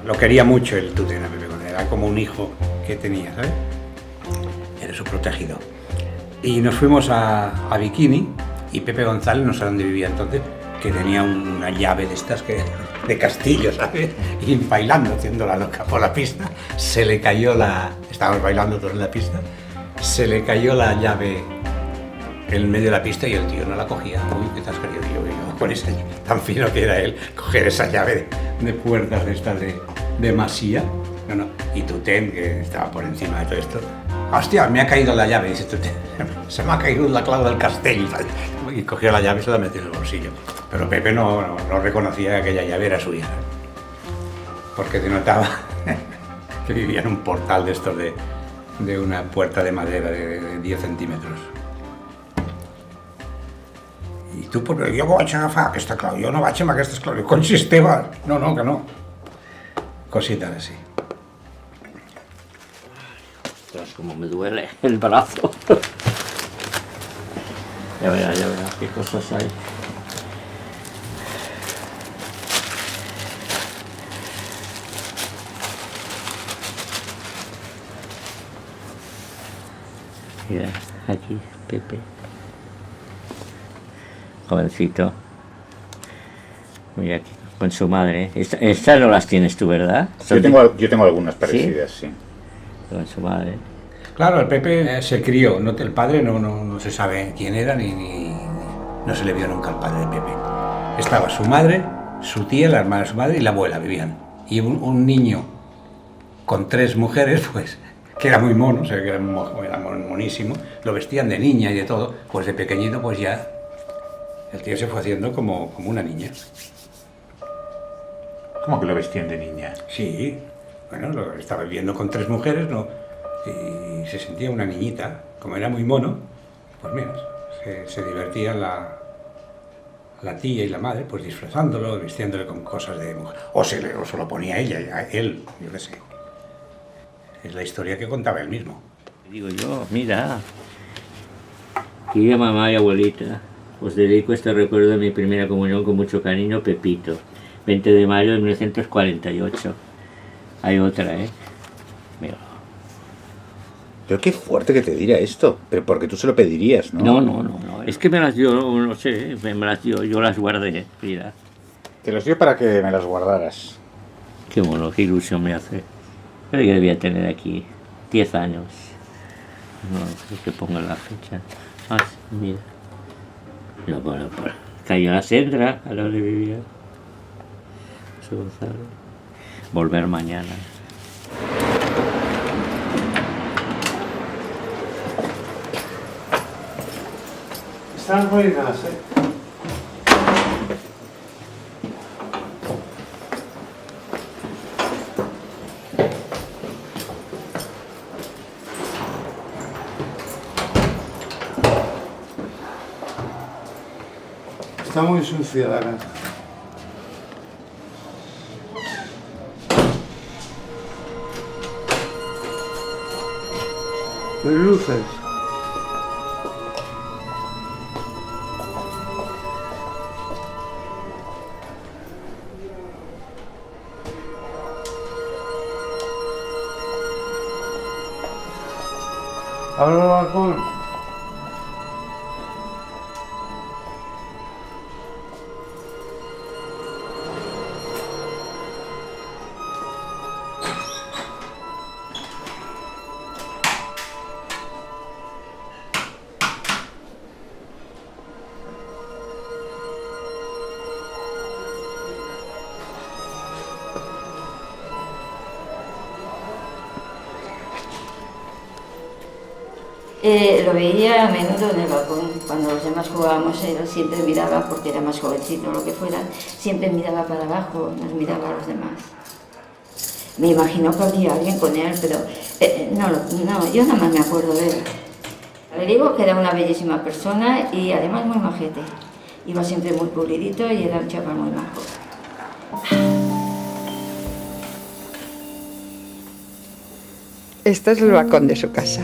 Lo quería mucho el Tutén a Pepe Gonzalo, era como un hijo que tenía, ¿sabes? Era su protegido. Y nos fuimos a Bikini y Pepe González, no sé dónde vivía entonces, que tenía una llave de estas de castillo, ¿sabes? Y bailando, haciendo la loca por la pista, se le cayó estábamos bailando todos en la pista, se le cayó la llave en medio de la pista y el tío no la cogía. Uy, ¿qué te has querido? Yo con ese tan fino que era él, coger esa llave de puertas de estas de masía. No. Y Tutén, que estaba por encima de todo esto, hostia, me ha caído la llave, dice Tutén, se me ha caído la clave del castell. Y cogió la llave y se la metió en el bolsillo. Pero Pepe no reconocía que aquella llave era suya, porque se notaba que vivía en un portal de estos de una puerta de madera de 10 centímetros. I tu, jo vaig agafar aquesta clau, jo no vaig amb aquestes claus. Com si Esteve? No, que no. Cositas así. Ostras, como me duele el brazo. Ya verás qué cosas hay. Mira, aquí, Pepe. Jovencito. Mira aquí, con su madre. Estas no las tienes tú, ¿verdad? Yo tengo algunas parecidas, ¿sí? Con su madre. Claro, el Pepe se crió, el padre no se sabe quién era, ni no se le vio nunca al padre de Pepe. Estaba su madre, su tía, la hermana de su madre y la abuela vivían. Y un niño con 3 mujeres, pues, que era muy mono, o sea, que era monísimo, lo vestían de niña y de todo, pues de pequeñito, pues ya el tío se fue haciendo como una niña. ¿Cómo que lo vestían de niña? Sí, bueno, lo estaba viviendo con 3 mujeres, ¿no? Y se sentía una niñita. Como era muy mono, pues mira, se divertían la tía y la madre, pues disfrazándolo, vistiéndole con cosas de mujer. O se lo ponía ella, él, yo qué sé. Es la historia que contaba él mismo. Digo yo, mira, querida mamá y abuelita, os dedico este recuerdo de mi primera comunión con mucho cariño, Pepito. 20 de mayo de 1948. Hay otra, ¿eh? Mira. Pero qué fuerte que te diga esto. Pero porque tú se lo pedirías, ¿no? No. Es que me las dio, no sé, me las dio, yo las guardé, mira. Te los dio para que me las guardaras. Qué mono, qué ilusión me hace. Creo que debía tener aquí 10 años. No, es que ponga la fecha. Ah, mira. No, bueno, cayó la Sendra, a donde vivía. Gonzalo. Volver mañana. Están buenas, Está muy sucia la casa. Las luces. Abre el balcón. Lo veía a menudo en el balcón. Cuando los demás jugábamos, él siempre miraba, porque era más jovencito o lo que fuera, siempre miraba para abajo, nos miraba a los demás. Me imagino que habría alguien con él, pero no, yo nada más me acuerdo de él. Le digo que era una bellísima persona y además muy majete. Iba siempre muy pulidito y era un chaval muy majo. Este es el balcón de su casa,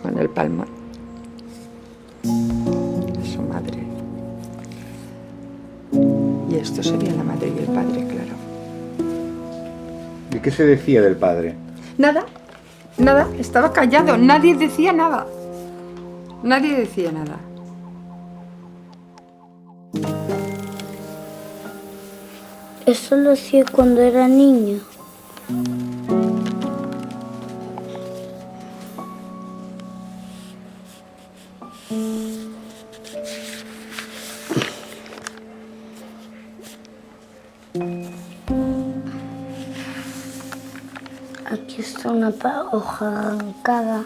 con el palmar de su madre. Y esto sería la madre y el padre, claro. ¿Y qué se decía del padre? Nada, nada, estaba callado, nadie decía nada. Nadie decía nada. Eso lo hacía cuando era niño. Aquí está una hoja arrancada.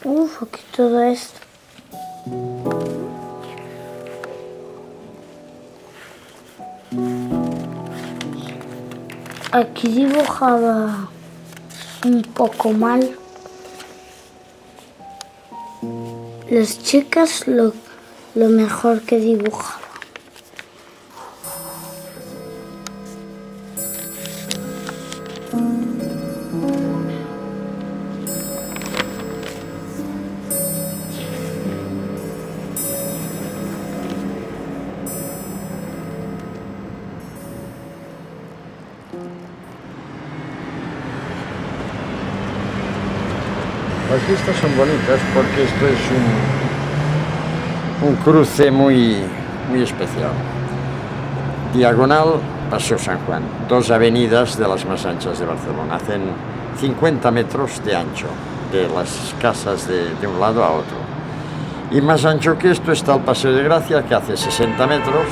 Uf, aquí todo esto. Aquí dibujaba un poco mal. Las chicas lo mejor que dibujaban. Las vistas son bonitas porque esto es un cruce muy especial. Diagonal, Paseo San Juan, dos avenidas de las más anchas de Barcelona. Hacen 50 metros de ancho, de las casas de un lado a otro. Y más ancho que esto está el Paseo de Gracia, que hace 60 metros,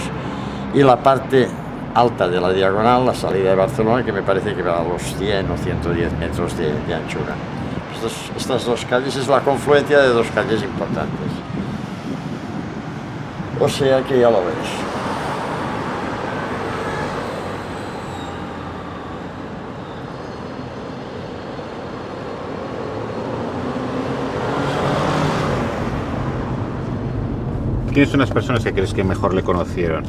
y la parte alta de la diagonal, la salida de Barcelona, que me parece que va a los 100 o 110 metros de anchura. Estas dos calles es la confluencia de dos calles importantes. O sea que ya lo ves. ¿Quiénes son las personas que crees que mejor le conocieron?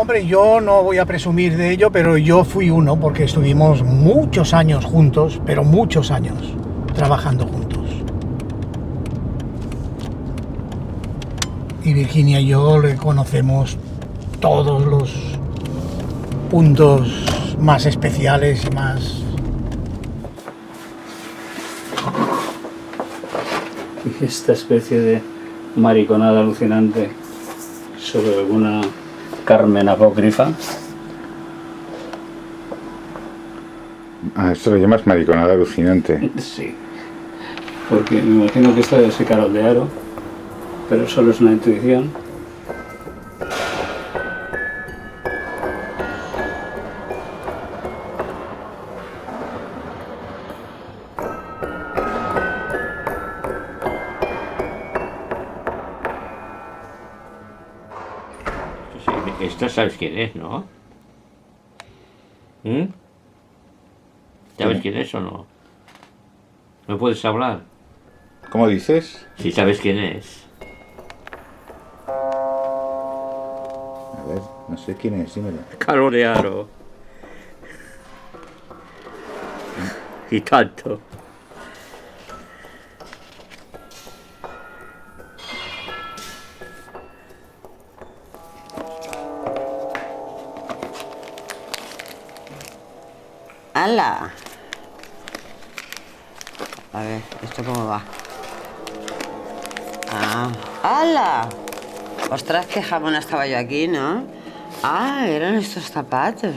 Hombre, yo no voy a presumir de ello, pero yo fui uno porque estuvimos muchos años juntos, pero muchos años trabajando juntos. Y Virginia y yo le conocemos todos los puntos más especiales y más... Esta especie de mariconada alucinante sobre alguna Carmen apócrifa. Ah, esto lo llamas mariconada alucinante. Sí, porque me imagino que esta debe ser Carol de Haro, pero solo es una intuición. Esta sabes quién es, ¿no? ¿Sabes quién es o no? ¿No puedes hablar? ¿Cómo dices? Si sabes quién es. A ver, no sé quién es, dímelo. Carol de Haro. Y tanto. ¡Hala! A ver, ¿esto cómo va? Ah, ¡hala! Ostras, qué jamón estaba yo aquí, ¿no? Ah, eran estos zapatos.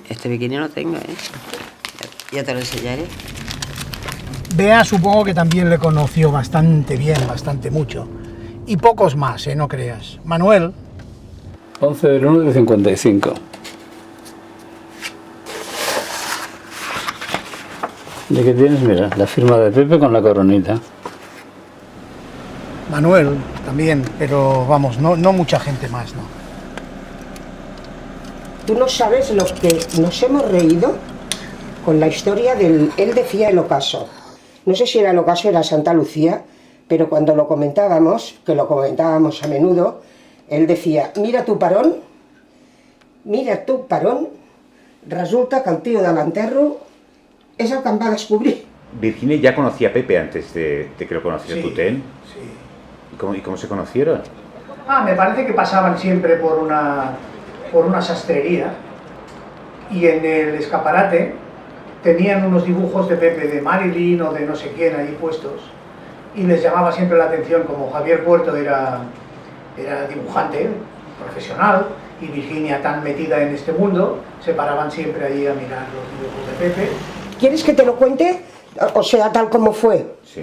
Este bikini no tengo, ¿eh? Ya te lo enseñaré. Bea supongo que también le conoció bastante bien, bastante mucho. Y pocos más, no creas. Manuel. 11 del 1 del 55. ¿De qué tienes? Mira, la firma de Pepe con la coronita. Manuel también, pero vamos, no mucha gente más, ¿no? Tú no sabes lo que nos hemos reído con la historia del... Él decía el ocaso. No sé si era el ocaso, era Santa Lucía, pero cuando lo comentábamos, que lo comentábamos a menudo, él decía, mira tu parón, resulta que el tío de l'enterro és el que em va descobrir. Virginia ya conocía a Pepe antes de que lo conociera Tutén. Sí. ¿Y cómo se conocieron? Me parece que pasaban siempre por una sastrería y en el escaparate tenían unos dibujos de Pepe, de Marilyn o de no sé quién ahí puestos y les llamaba siempre la atención, como Javier Puerto era dibujante profesional y Virginia tan metida en este mundo, se paraban siempre ahí a mirar los dibujos de Pepe. ¿Quieres que te lo cuente? O sea, tal como fue. Sí.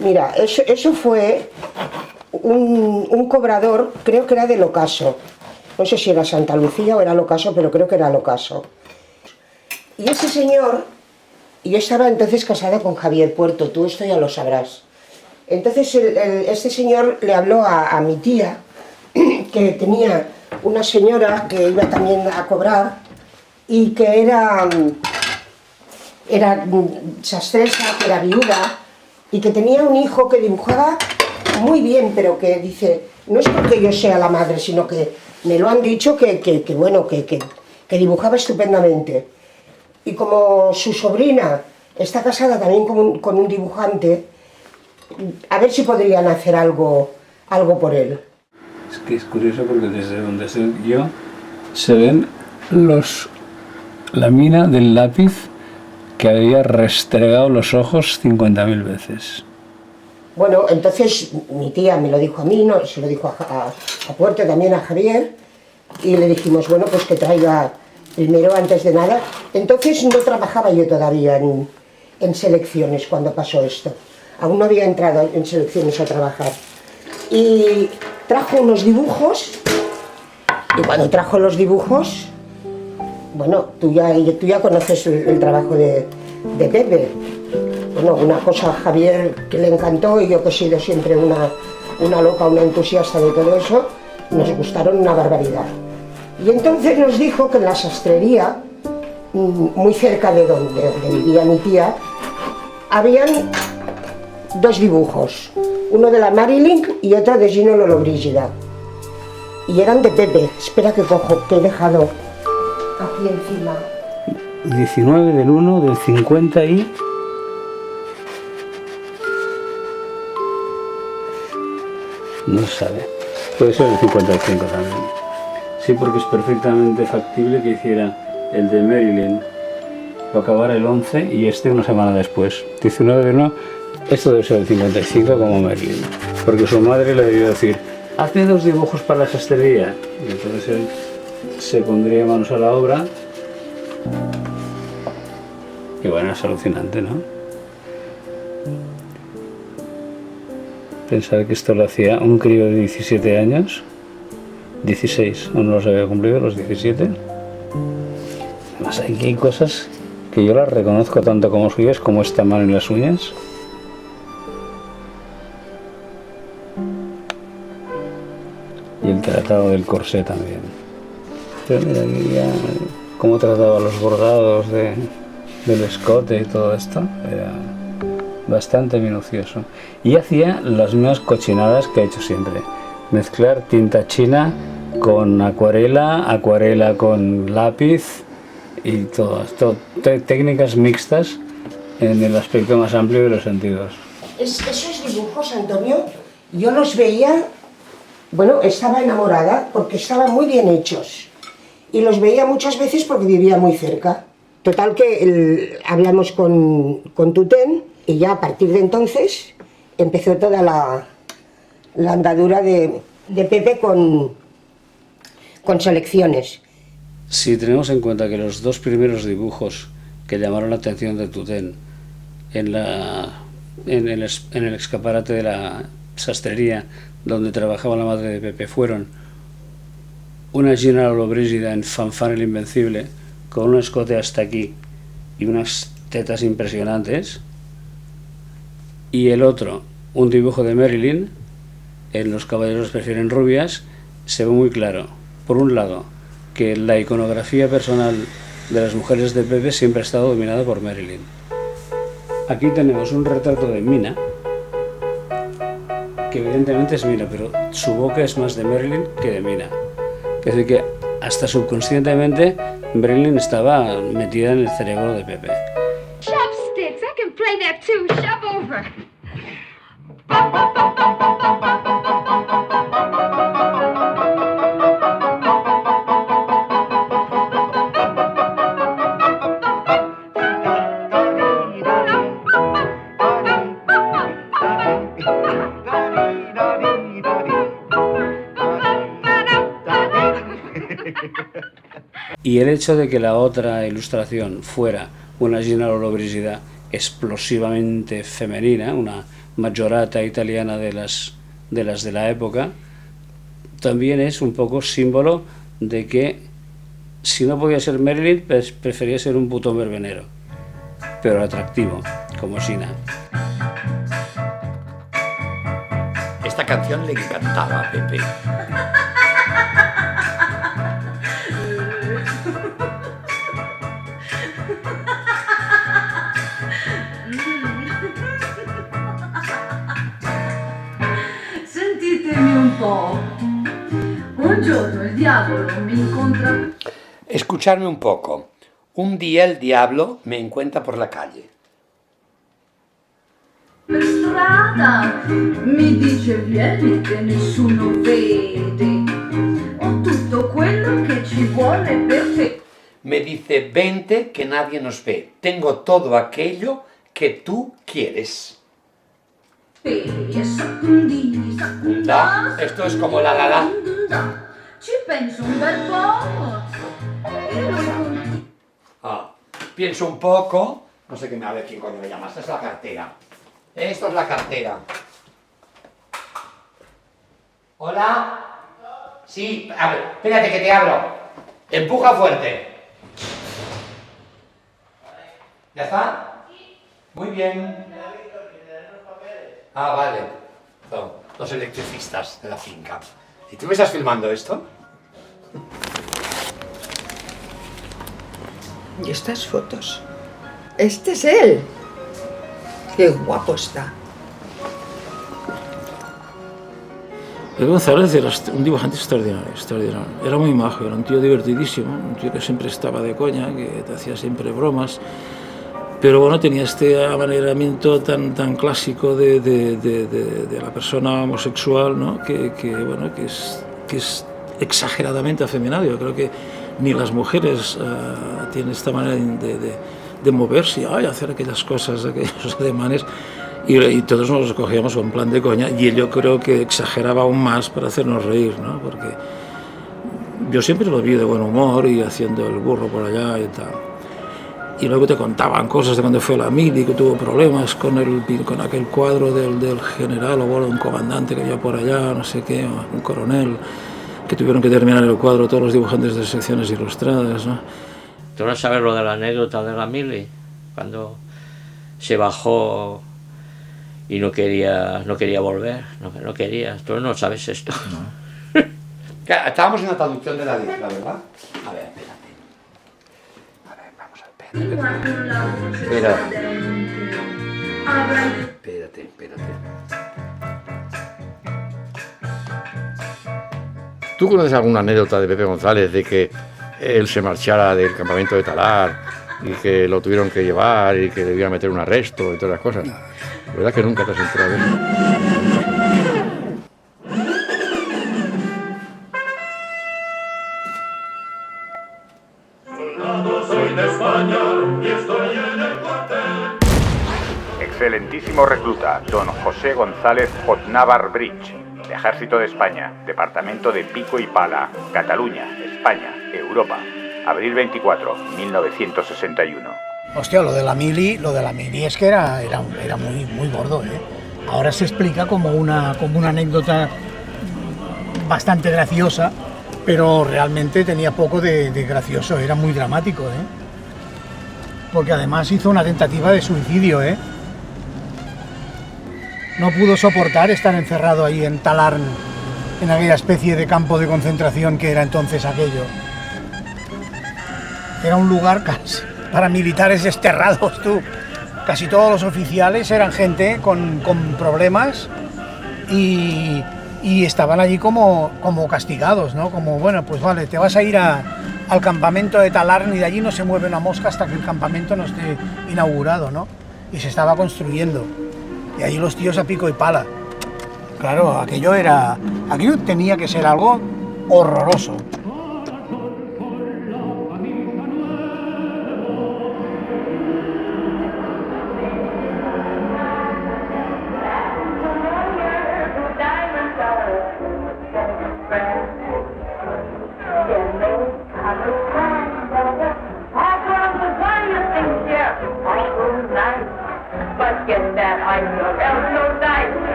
Mira, eso fue un cobrador, creo que era del ocaso. No sé si era Santa Lucía o era el ocaso, pero creo que era el ocaso. Y ese señor, yo estaba entonces casada con Javier Puerto, tú esto ya lo sabrás. Entonces este señor le habló a mi tía, que tenía una señora que iba también a cobrar y que era sastresa, que era viuda y que tenía un hijo que dibujaba muy bien, pero que dice, no es porque yo sea la madre, sino que me lo han dicho que dibujaba estupendamente. Y como su sobrina está casada también con un dibujante, a ver si podrían hacer algo por él. Es que es curioso porque desde donde estoy yo se ven la mina del lápiz que había restregado los ojos 50.000 veces. Bueno, entonces mi tía me lo dijo a mí, se lo dijo a Puerto, también a Javier, y le dijimos, bueno, pues que traiga primero, antes de nada. Entonces no trabajaba yo todavía en selecciones cuando pasó esto. Aún no había entrado en selecciones a trabajar. Y trajo unos dibujos, y cuando trajo los dibujos, bueno, tú ya conoces el trabajo de Pepe. Bueno, una cosa a Javier que le encantó, y yo que he sido siempre una loca, una entusiasta de todo eso, nos gustaron una barbaridad. Y entonces nos dijo que en la sastrería, muy cerca de donde vivía mi tía, habían dos dibujos, uno de la Marilyn y otro de Gino Lollobrigida. Y eran de Pepe. Espera que cojo, que he dejado aquí encima. 19 del 1 del 50 y... No se sabe. Puede ser el 55 también. Sí, porque es perfectamente factible que hiciera el de Marilyn, lo acabara el 11 y este una semana después. 19 del 1, esto debe ser el 55 como Marilyn. Porque su madre le debió decir, hazme 2 dibujos para la sastrería. Y entonces él se pondría manos a la obra. Y bueno, es alucinante, ¿no? Pensar que esto lo hacía un crío de 17 años, 16, aún no los había cumplido, los 17. Además, aquí hay cosas que yo las reconozco tanto como suyas, como esta mano y las uñas. Y el tratado del corsé también. Pero mira, aquí ya cómo trataba los bordados del escote y todo esto, era bastante minucioso. Y hacía las mismas cochinadas que ha hecho siempre. Mezclar tinta china con acuarela, acuarela con lápiz y todo técnicas mixtas en el aspecto más amplio de los sentidos. Esos dibujos, Antonio, yo los veía Bueno, estaba enamorada porque estaban muy bien hechos. Y los veía muchas veces porque vivía muy cerca. Total que hablamos con Tutén y ya a partir de entonces empezó toda la andadura de Pepe con selecciones. Si tenemos en cuenta que los dos primeros dibujos que llamaron la atención de Tutén en el escaparate de la sastrería donde trabajaba la madre de Pepe fueron una Gina Lollobrigida en Fanfan el Invencible con un escote hasta aquí y unas tetas impresionantes, y el otro, un dibujo de Marilyn en Los caballeros prefieren rubias, se ve muy claro, por un lado, que la iconografía personal de las mujeres de Pepe siempre ha estado dominada por Marilyn. Aquí tenemos un retrato de Mina, que evidentemente es Mina, pero su boca es más de Marilyn que de Mina. Es decir, que hasta subconscientemente Marilyn estaba metida en el cerebro de Pepe. Chopsticks, I can play that too. Shove over. Y el hecho de que la otra ilustración fuera una Gina Lollobrigida explosivamente femenina, una maggiorata italiana de las de la época, también es un poco símbolo de que si no podía ser Marilyn, pues prefería ser un putón verbenero, pero atractivo, como Gina. Esta canción le encantaba a Pepe. Sentitemi un po'. Un giorno il diavolo mi incontra. Escucharme un poco. Un día el diablo me encuentra por la calle. Per strada mi dice vieni che nessuno vede. Ho tutto quello che ci vuole per te. Me dice, vente que nadie nos ve. Tengo todo aquello que tú quieres. Esto es como la la la. Ci penso un bel po'. E lui continua. Pienso un poco. No sé qué me hable, quién coño me llama. Esta es la cartera. Esto es la cartera. ¿Hola? Sí, a ver, espérate que te abro. Empuja fuerte. ¿Ya está? Muy bien. Ah, vale. Son los electricistas de la finca. ¿Y tú me estás filmando esto? ¿Y estas fotos? Este es él. Qué guapo está. Pepe González era un dibujante extraordinario, extraordinario. Era muy majo, era un tío divertidísimo, un tío que siempre estaba de coña, que te hacía siempre bromas. Pero bueno, tenía este amaneramiento tan clásico de la persona homosexual, ¿no? que es exageradamente afeminado. Yo creo que ni las mujeres tienen esta manera de moverse y hacer aquellas cosas, aquellos ademanes, y todos nos los cogíamos con plan de coña, y él yo creo que exageraba aún más para hacernos reír, ¿no? Porque yo siempre lo vi de buen humor y haciendo el burro por allá y tal. Y luego te contaban cosas de cuando fue a la mili, que tuvo problemas con aquel cuadro del general o bueno, un comandante que había por allá, no sé qué, un coronel, que tuvieron que terminar el cuadro todos los dibujantes de secciones ilustradas, ¿no? ¿Tú no sabes lo de la anécdota de la mili? Cuando se bajó y no quería volver, no quería. ¿Tú no sabes esto? No. Estábamos en la traducción de la letra, ¿verdad? A ver, espérate. Espérate. ¿Tú conoces alguna anécdota de Pepe González de que él se marchara del campamento de Talar y que lo tuvieron que llevar y que debían meter un arresto y todas las cosas? ¿Verdad que nunca te has enterado de eso? Excelentísimo recluta, don José González Hotnávar Bridge, de Ejército de España, Departamento de Pico y Pala, Cataluña, España, Europa, abril 24, 1961. Hostia, lo de la mili es que era muy gordo, ¿eh? Ahora se explica como una anécdota bastante graciosa, pero realmente tenía poco de gracioso, era muy dramático, ¿eh? Porque además hizo una tentativa de suicidio, ¿eh? No pudo soportar estar encerrado ahí en Talarn, en aquella especie de campo de concentración que era entonces aquello. Era un lugar casi para militares desterrados, tú. Casi todos los oficiales eran gente con problemas y estaban allí como castigados, ¿no? Como, bueno, pues vale, te vas a ir al campamento de Talarn y de allí no se mueve una mosca hasta que el campamento no esté inaugurado, ¿no? Y se estaba construyendo. Y allí los tíos a pico y pala. Claro, aquello tenía que ser algo horroroso.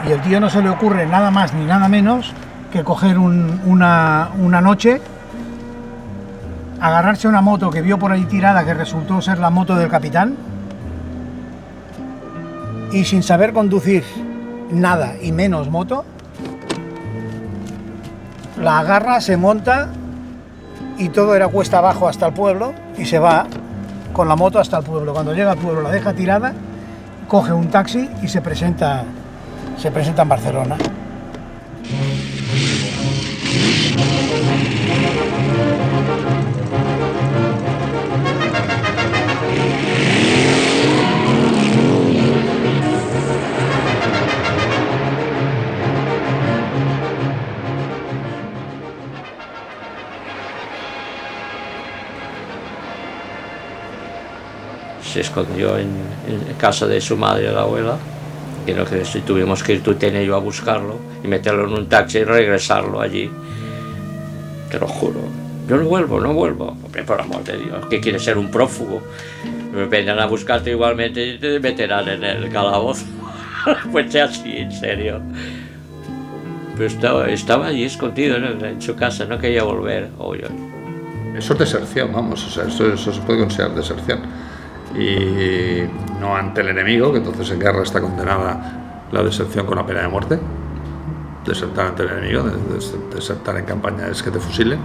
Y el tío no se le ocurre nada más ni nada menos que coger una noche, agarrarse a una moto que vio por ahí tirada, que resultó ser la moto del capitán, y sin saber conducir nada y menos moto, la agarra, se monta y todo era cuesta abajo hasta el pueblo y se va con la moto hasta el pueblo. Cuando llega al pueblo la deja tirada, coge un taxi y se presenta en Barcelona. Se escondió en casa de su madre, la abuela, y no que si tuvimos que ir Tutén y yo a buscarlo y meterlo en un taxi y regresarlo allí. Te lo juro, yo no vuelvo. Hombre, por amor de Dios, que quieres ser un prófugo. Me vendrán a buscarte igualmente y te meterán en el calabozo. Pues sea así, en serio. Pero estaba allí escondido en su casa, no quería volver. Eso es deserción, vamos, o sea, eso se puede considerar deserción. Y no ante el enemigo, que entonces en guerra está condenada la deserción con la pena de muerte. Desertar ante el enemigo, desertar en campaña es que te fusilen.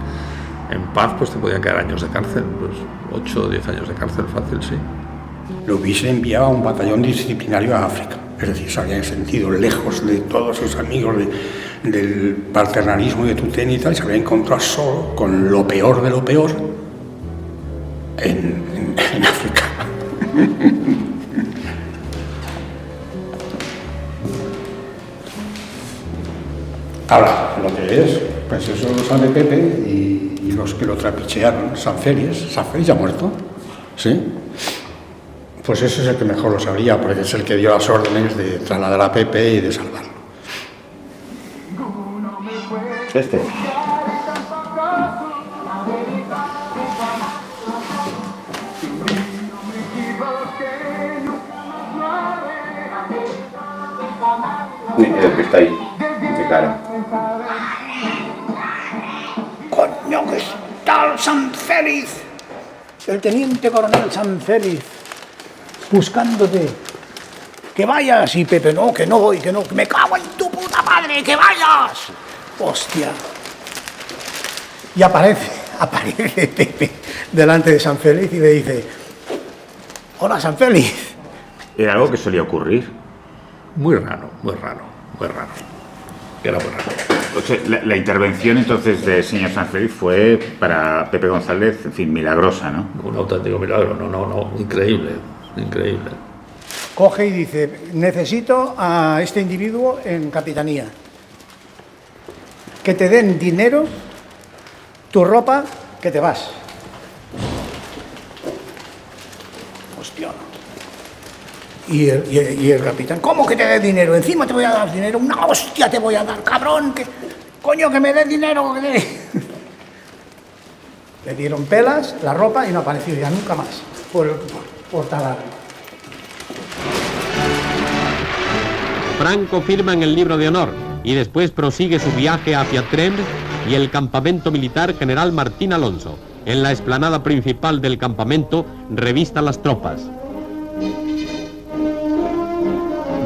En paz pues te podían quedar años de cárcel, pues 8 o 10 años de cárcel fácil, sí. Lo hubiese enviado a un batallón disciplinario a África, es decir, se habían sentido lejos de todos sus amigos del paternalismo de Tutén y tal, y se había encontrado solo con lo peor de lo peor en África. Ahora, lo que es, pues eso lo sabe Pepe y los que lo trapichearon, Sanferis ya muerto, ¿sí? Pues ese es el que mejor lo sabría, porque es el que dio las órdenes de trasladar a Pepe y de salvarlo. El que está ahí, de cara. ¡Coño, que está el Sanfeliz! El teniente coronel Sanfeliz, buscándote. ¡Que vayas! Y Pepe, no, que no voy, que no, que me cago en tu puta madre, que vayas. ¡Hostia! Y aparece Pepe delante de Sanfeliz y le dice: hola, Sanfeliz. Era algo que solía ocurrir. Muy raro. Era muy raro. O sea, la intervención entonces de señor Sanfeliz fue para Pepe González, en fin, milagrosa, ¿no? Un auténtico milagro, no, increíble. Coge y dice, necesito a este individuo en capitanía. Que te den dinero, tu ropa, que te vas. Hostia. Y el capitán, ¿cómo que te dé dinero? Encima te voy a dar dinero, una hostia te voy a dar, cabrón, que coño, que me dé dinero. Le dieron pelas, la ropa y no apareció ya nunca más por talar. Franco firma en el libro de honor y después prosigue su viaje hacia Tremp y el campamento militar General Martín Alonso. En la explanada principal del campamento revista las tropas.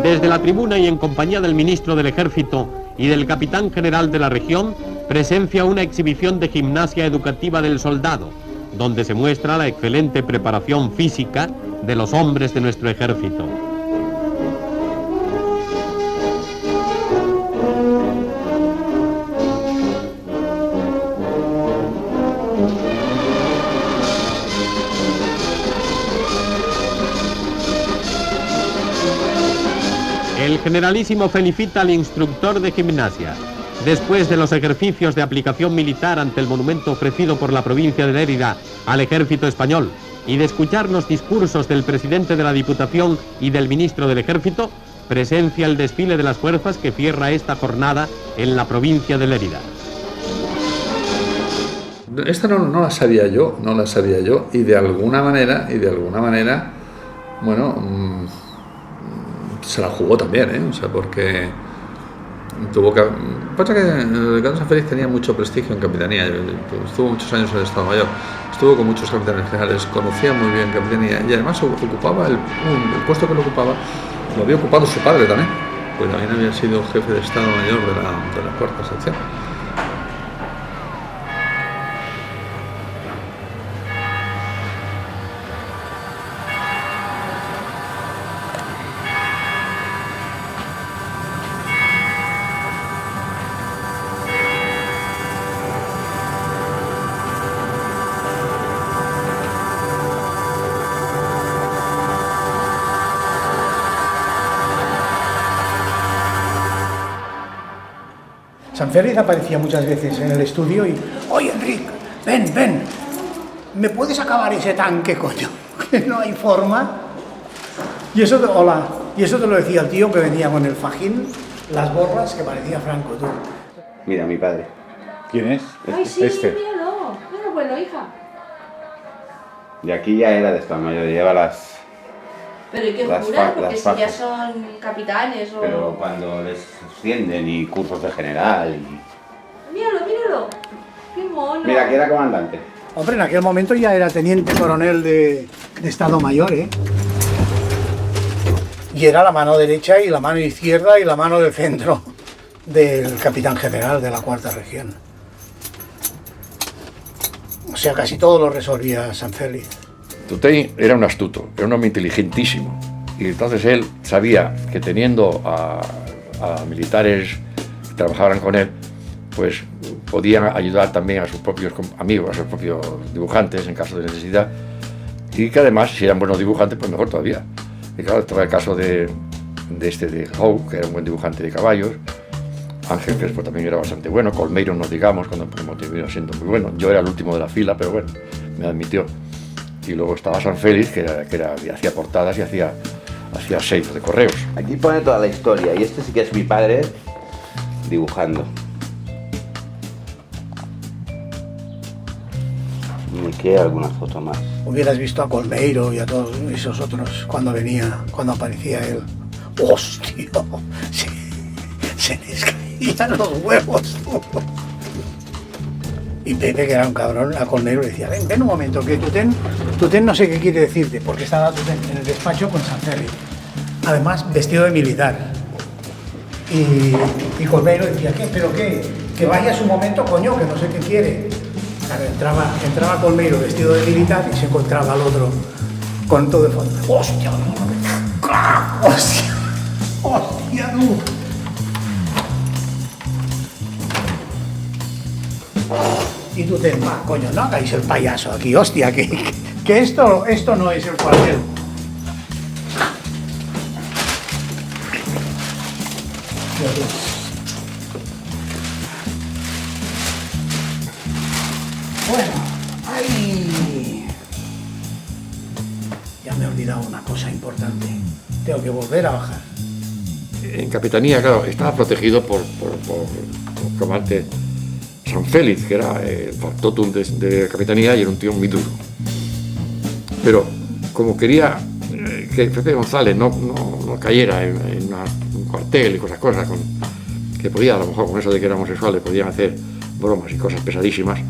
Desde la tribuna y en compañía del ministro del Ejército y del capitán general de la región, presencia una exhibición de gimnasia educativa del soldado, donde se muestra la excelente preparación física de los hombres de nuestro ejército. El generalísimo felicita al instructor de gimnasia. Después de los ejercicios de aplicación militar ante el monumento ofrecido por la provincia de Lérida al ejército español y de escuchar los discursos del presidente de la Diputación y del ministro del Ejército, presencia el desfile de las fuerzas que cierra esta jornada en la provincia de Lérida. Esta no la sabía yo, y de alguna manera, bueno, se la jugó también, o sea, porque tuvo que... Pasa que Ricardo Sanfeliz tenía mucho prestigio en capitanía, estuvo muchos años en el Estado Mayor, estuvo con muchos capitanes generales, conocía muy bien capitanía y además ocupaba el puesto que lo ocupaba, lo había ocupado su padre también, pues también había sido jefe de Estado Mayor de la cuarta sección. Sanfeliz aparecía muchas veces en el estudio y, oye, Enrique, ven, ¿me puedes acabar ese tanque, coño? Que no hay forma. Y eso te lo decía el tío que venía con el fajín, las borras, que parecía Franco, tú. Mira, mi padre. ¿Quién es? Ay, sí, míralo. Mira, bueno, hija. Y aquí ya era de Estado Mayor, lleva las... Pero hay que jurar, porque si ya son capitanes o... Pero cuando les ascienden y cursos de general y... Míralo. Qué mono. Mira, que era comandante. Hombre, en aquel momento ya era teniente coronel de Estado Mayor, ¿eh? Y era la mano derecha y la mano izquierda y la mano de centro del capitán general de la cuarta región. O sea, casi todo lo resolvía Sanfeliz. Tutey era un astuto, era un hombre inteligentísimo. Y entonces él sabía que teniendo a militares que trabajaban con él, pues podían ayudar también a sus propios amigos, a sus propios dibujantes en caso de necesidad. Y que además, si eran buenos dibujantes, pues mejor todavía. Y claro, estaba el caso de Howe, que era un buen dibujante de caballos. Ángel Crespo también era bastante bueno. Colmeiro, nos digamos, cuando terminó siendo muy bueno. Yo era el último de la fila, pero bueno, me admitió. Y luego estaba Sanfeliz, que hacía portadas y hacía sellos de correos. Aquí pone toda la historia, y este sí que es mi padre dibujando. Me queda alguna foto más. Hubieras visto a Colmeiro y a todos esos otros cuando aparecía él. ¡Hostia! Se les caían los huevos. Y Pepe, que era un cabrón, a Colmeiro le decía, ven un momento, que Tutén no sé qué quiere decirte, porque estaba Tutén en el despacho con Sanfeliz, además vestido de militar. Y Colmeiro decía, ¿qué? ¿Pero qué? Que vaya su momento, coño, que no sé qué quiere. Claro, entraba Colmeiro vestido de militar y se encontraba al otro con todo de fondo. ¡Hostia! ¡Hostia! ¡Hostia, tú! Y tú te dices, coño, no hagáis el payaso aquí, hostia, que esto no es el cuartel. Bueno, ahí... Ya me he olvidado una cosa importante. Tengo que volver a bajar. En Capitanía, claro, estaba protegido por el comandante San Félix, que era el factotum de Capitanía y era un tío muy duro. Pero como quería que Pepe González no cayera en un cuartel y cosas que podía, a lo mejor con eso de que era homosexual, le podían hacer bromas y cosas pesadísimas,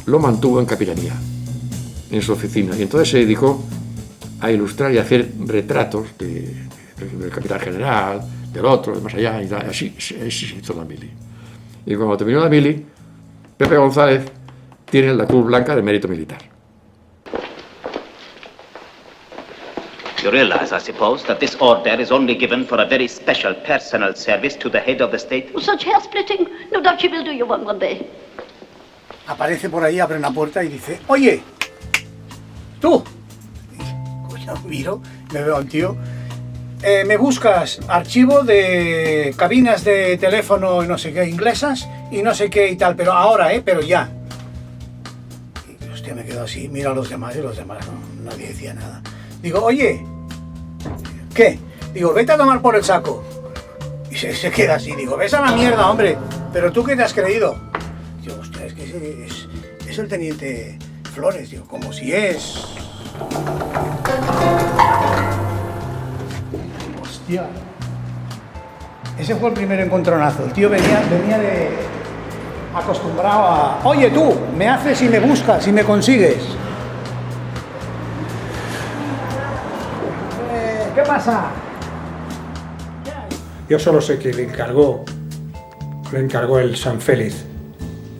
lo mantuvo en Capitanía, en su oficina. Y entonces se dedicó a ilustrar y a hacer retratos del capitán general, del otro, de más allá, y así se hizo la mili. Y cuando terminó la mili, Pepe González tiene la Cruz Blanca de Mérito Militar. You realize, I suppose, that this order is only given for a very special personal service to the head of the state? Such hair-splitting, no doubt she will do you one day. Aparece por ahí, abre una puerta y dice, oye, tú. Yo miro, me veo a un tío. Me buscas archivo de cabinas de teléfono y no sé qué inglesas y no sé qué y tal, pero ahora, pero ya. Y, hostia, me quedo así, miro a los demás y los demás nadie decía nada. Digo, oye, ¿qué? Digo, vete a tomar por el saco. Y se queda así, digo, ves a la mierda, hombre, pero tú qué te has creído. Digo, hostia, es que es el teniente Flores, digo, como si es... Hostia. Ese fue el primer encontronazo. El tío venía de acostumbrado a... Oye tú, me haces y me buscas y me consigues. ¿Qué pasa? Yo solo sé que le encargó el San Félix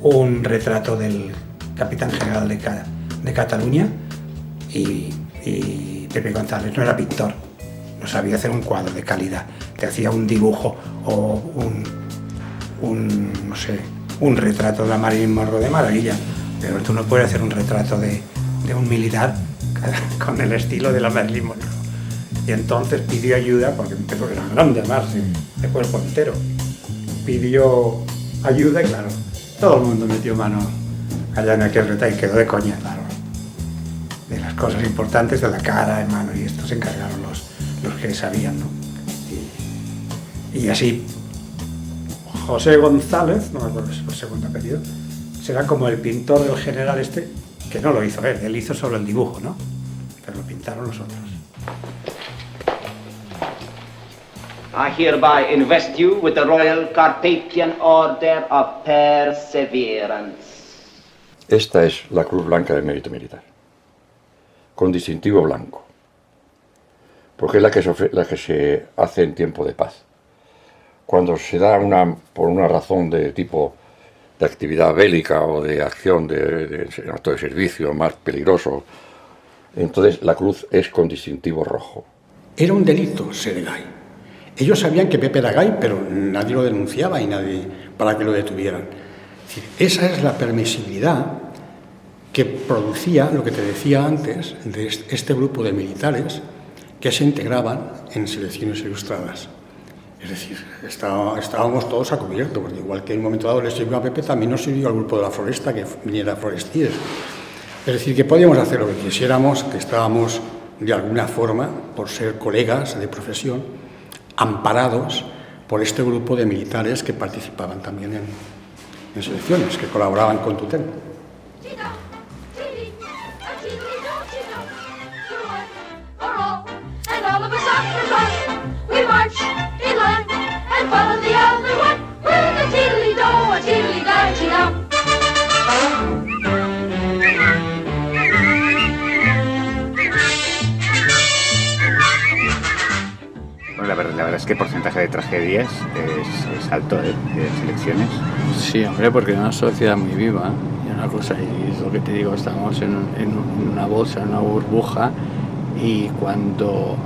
un retrato del capitán general de Cataluña y Pepe González no era pintor, no sabía hacer un cuadro de calidad, te hacía un dibujo o no sé, un retrato de la Marilyn Monroe de maravilla, pero tú no puedes hacer un retrato de un militar con el estilo de la Marilyn Monroe. Y entonces pidió ayuda, porque era grande además, de cuerpo entero. Pidió ayuda y claro, todo el mundo metió mano allá en aquel retrato y quedó de coña, claro. De las cosas importantes de la cara, de mano, y esto se encargaron los que sabían, ¿no? Y así, José González, no me acuerdo si es el segundo apellido, será como el pintor del general este, que no lo hizo él hizo solo el dibujo, ¿no? Pero lo pintaron los otros. I hereby invest you with the Royal Carpathian Order of Perseverance. Esta es la Cruz Blanca de Mérito Militar, con distintivo blanco, porque es la que se hace en tiempo de paz. Cuando se da por una razón de tipo de actividad bélica o de acción de acto de servicio más peligroso, entonces la cruz es con distintivo rojo. Era un delito ser gay. Ellos sabían que Pepe era gay, pero nadie lo denunciaba y nadie para que lo detuvieran. Es decir, esa es la permisibilidad que producía lo que te decía antes de este grupo de militares que se integraban en selecciones ilustradas. Es decir, estábamos todos a cubierto, porque igual que en un momento dado le sirvió a Pepe, también nos sirvió al grupo de la Floresta que viniera a Forestier. Es decir, que podíamos hacer lo que quisiéramos, que estábamos de alguna forma, por ser colegas de profesión, amparados por este grupo de militares que participaban también en selecciones, que colaboraban con Tutén. La verdad es que el porcentaje de tragedias es alto en selecciones. Sí, hombre, porque es una sociedad muy viva y una cosa, y es lo que te digo, estamos en una bolsa, en una burbuja, y cuando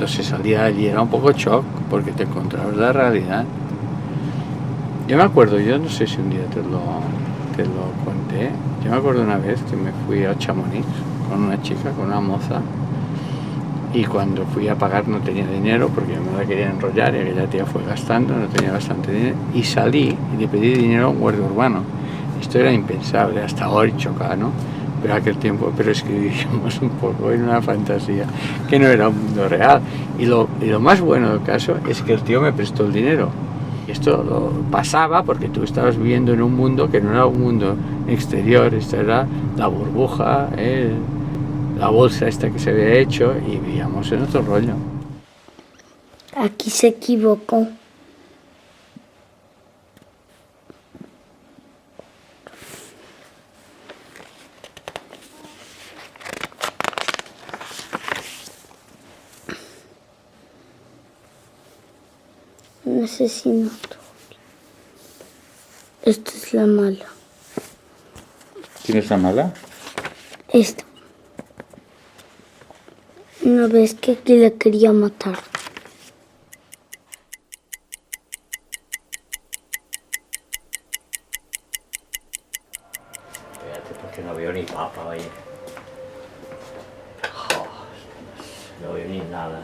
se salía allí era un poco shock porque te encontrabas la realidad. Yo me acuerdo, yo no sé si un día te lo conté. gente, ¿eh? Yo me acuerdo una vez que me fui a Chamonix con una chica, con una moza, y cuando fui a pagar no tenía dinero porque me la quería enrollar y aquella tía fue gastando, no tenía bastante dinero, y salí y le pedí dinero a un guardia urbano. Esto era impensable, hasta hoy choca, ¿no? Pero aquel tiempo, pero es que vivíamos un poco en una fantasía que no era un mundo real. Y lo más bueno del caso es que el tío me prestó el dinero. Y esto lo pasaba porque tú estabas viviendo en un mundo que no era un mundo exterior, esto era la burbuja, la bolsa esta que se había hecho, y vivíamos en otro rollo. Aquí se equivocó. Un asesinato. Esta es la mala. ¿Quién es la mala? Esta. ¿No ves que aquí la quería matar? Espérate, porque no veo ni papa, oye. No veo ni nada.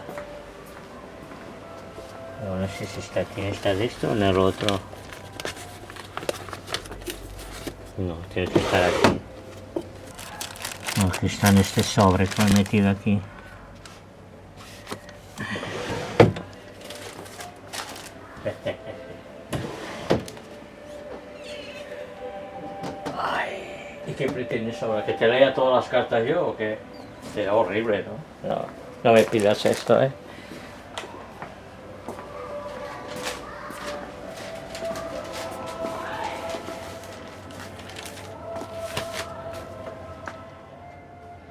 No sé si está aquí, está de esto o en el otro. No, tiene que estar aquí. No, que está en este sobre que me he metido aquí. Ay, ¿y qué pretendes ahora? ¿Que te lea todas las cartas yo o qué? Será horrible, ¿no? No me pidas esto, ¿eh?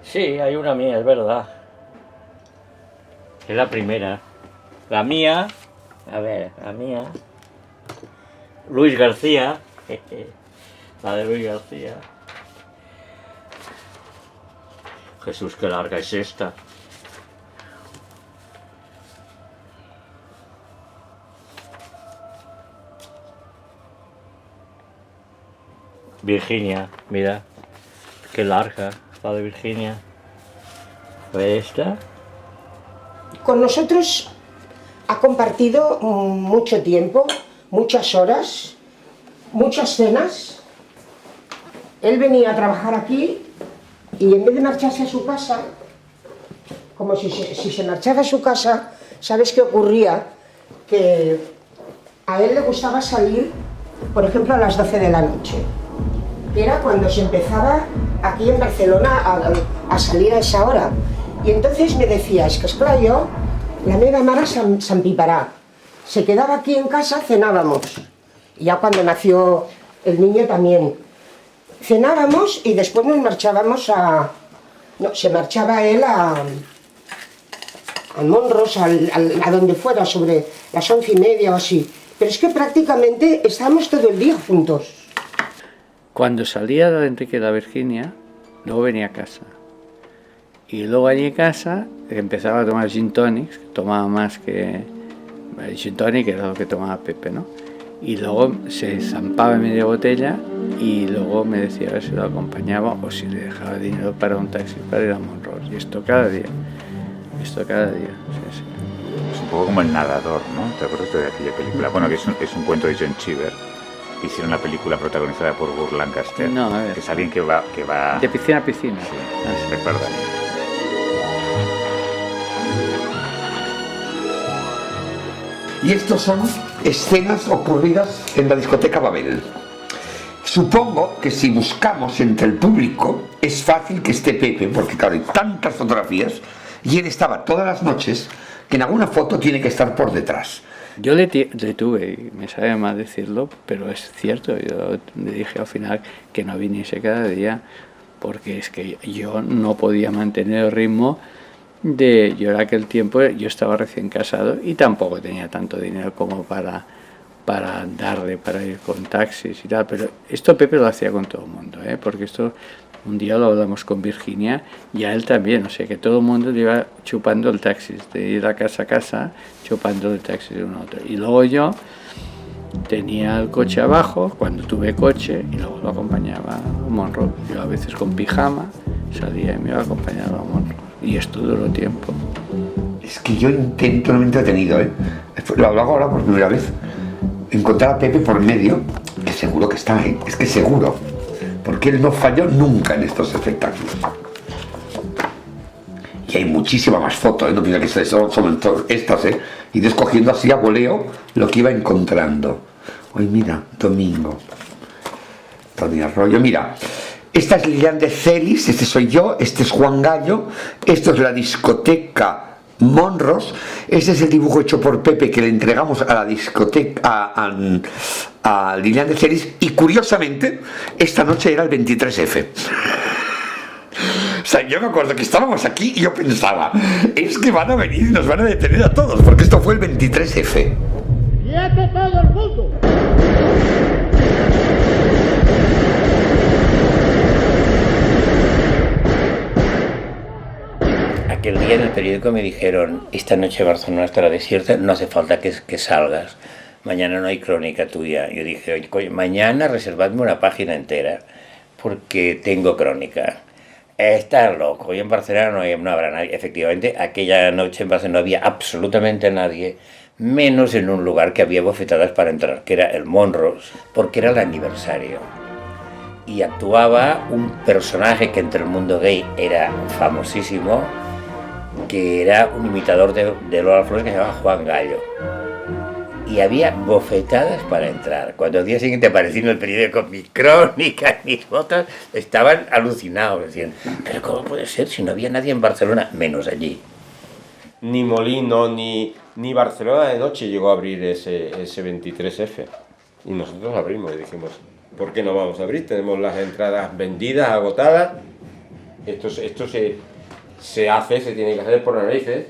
Sí, hay una mía, es verdad. Es la primera. La mía, a ver, la mía. Luis García. La de Luis García. Jesús, qué larga es esta. Virginia, mira. Qué larga, la de Virginia. A ver esta. Con nosotros ha compartido mucho tiempo, muchas horas, muchas cenas. Él venía a trabajar aquí y en vez de marcharse a su casa, como si se marchaba a su casa, ¿sabes qué ocurría? Que a él le gustaba salir, por ejemplo, a las 12 de la noche. Era cuando se empezaba aquí en Barcelona a salir a esa hora. Y entonces me decía, es que esclar, yo, la meva mare s'empiparà. Se quedaba aquí en casa, cenábamos. Y ya cuando nació el niño también. Cenábamos y después nos marchábamos a... No, se marchaba él a Monros, a donde fuera, sobre las 11:30 o así. Pero es que prácticamente estábamos todo el día juntos. Cuando salía de Enrique y la Virginia, luego venía a casa. Y luego allí en casa empezaba a tomar gin tonics, que tomaba más que... El gin tonic era lo que tomaba Pepe, ¿no? Y luego se zampaba media botella y luego me decía a ver si lo acompañaba o si le dejaba dinero para un taxi para ir a Monros. Y esto cada día. Esto cada día, sí, sí. Es un poco como El narrador, ¿no? ¿Te acuerdas de aquella película? Bueno, que es un cuento de John Cheever. Hicieron una película protagonizada por Burt Lancaster. No, a ver. Que es alguien que va... De piscina a piscina. Sí, recuerda. Y estos son escenas ocurridas en la discoteca Babel. Supongo que si buscamos entre el público es fácil que esté Pepe, porque claro, hay tantas fotografías y él estaba todas las noches que en alguna foto tiene que estar por detrás. Yo le tuve, y me sabe mal decirlo, pero es cierto, yo le dije al final que no viniese cada día, porque es que yo no podía mantener el ritmo de... Yo en aquel tiempo, yo estaba recién casado y tampoco tenía tanto dinero como para darle, para ir con taxis y tal, pero esto Pepe lo hacía con todo el mundo, porque esto un día lo hablamos con Virginia y a él también, o sea que todo el mundo le iba chupando el taxi, de ir a casa, chupando el taxi de uno a otro. Y luego yo tenía el coche abajo, cuando tuve coche, y luego lo acompañaba a Monroe. Yo a veces con pijama salía y me iba a acompañar a Monroe. Y esto duró tiempo. Es que yo intento, no me he entretenido, ¿eh? Lo hago ahora por primera vez. Encontrar a Pepe por medio, que seguro que está ahí, es que seguro. Porque él no falló nunca en estos espectáculos. Y hay muchísimas más fotos, ¿eh? No piensa que son estas, ¿eh? Y escogiendo así a voleo lo que iba encontrando. Hoy mira, domingo. Tony Arroyo, mira. Esta es Lilian de Celis, este soy yo, este es Juan Gallo, esto es la discoteca Monros, este es el dibujo hecho por Pepe que le entregamos a la discoteca, a Lilian de Celis, y curiosamente, esta noche era el 23F. O sea, yo me acuerdo que estábamos aquí y yo pensaba, es que van a venir y nos van a detener a todos, porque esto fue el 23F. ¡Quieto todo el mundo! Aquel día en el periódico me dijeron, esta noche Barcelona estará desierta, no hace falta que salgas, mañana no hay crónica tuya. Yo dije, oye, mañana reservadme una página entera, porque tengo crónica. Estás loco, hoy en Barcelona no habrá nadie. Efectivamente, aquella noche en Barcelona no había absolutamente nadie, menos en un lugar que había bofetadas para entrar, que era el Monros, porque era el aniversario. Y actuaba un personaje que entre el mundo gay era famosísimo, que era un imitador de Lola Flores que se llamaba Juan Gallo. Y había bofetadas para entrar. Cuando al día siguiente aparecí en el periódico con mi crónica y mis fotos, estaban alucinados. Decían, pero ¿cómo puede ser si no había nadie en Barcelona, menos allí? Ni Molino ni Barcelona de noche llegó a abrir ese 23F. Y nosotros abrimos y dijimos, ¿por qué no vamos a abrir? Tenemos las entradas vendidas, agotadas. Esto se hace, se tiene que hacer por narices.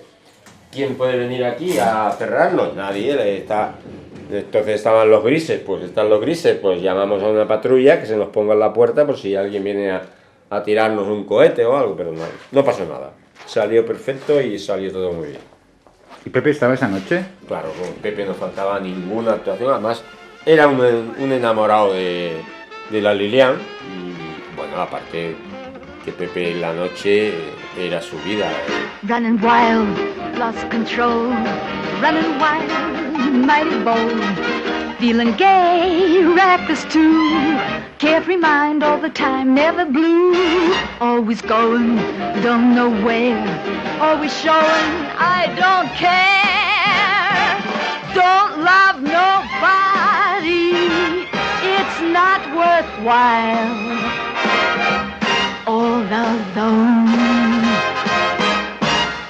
¿Quién puede venir aquí a cerrarnos? Nadie. Entonces estaban los grises, pues están los grises, pues llamamos a una patrulla que se nos ponga en la puerta por si alguien viene a tirarnos un cohete o algo, pero no pasó nada. Salió perfecto y salió todo muy bien. ¿Y Pepe estaba esa noche? Claro, con Pepe no faltaba ninguna actuación, además era un enamorado de la Lilian y bueno, aparte que Pepe en la noche era su vida. Running wild, lost control, running wild, mighty bold, feeling gay, reckless too, carefree mind all the time, never blue, always going, don't know where, always showing, I don't care, don't love nobody, it's not worthwhile, all alone,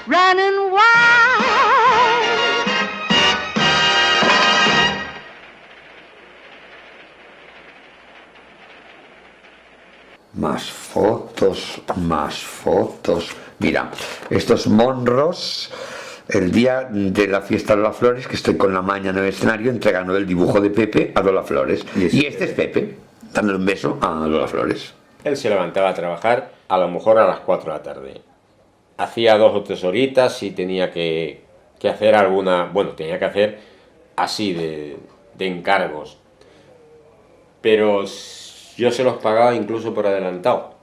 running wild. Más fotos, más fotos. Mira, estos Monros, el día de la fiesta de Lola Flores, que estoy con la maña en el escenario entregando el dibujo de Pepe a Lola Flores. Y este es Pepe, dando un beso a Lola Flores. Él se levantaba a trabajar a lo mejor a las 4 de la tarde. Hacía 2 o 3 horitas y tenía que hacer alguna... Bueno, tenía que hacer así de encargos. Pero yo se los pagaba incluso por adelantado.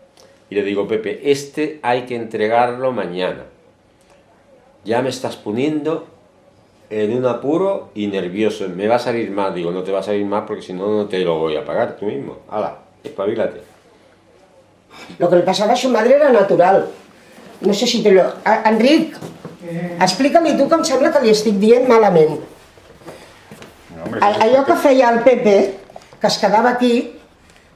Y le digo, Pepe, este hay que entregarlo mañana. Ya me estás poniendo en un apuro y nervioso. Me va a salir más. Digo, no te va a salir más porque si no, no te lo voy a pagar tú mismo. Hala, espabilate. Lo que le pasaba a su madre era natural. No sé si te lo... Enric, explica-li tu que em sembla que li estic dient malament. Allò que feia el Pepe, que es quedava aquí,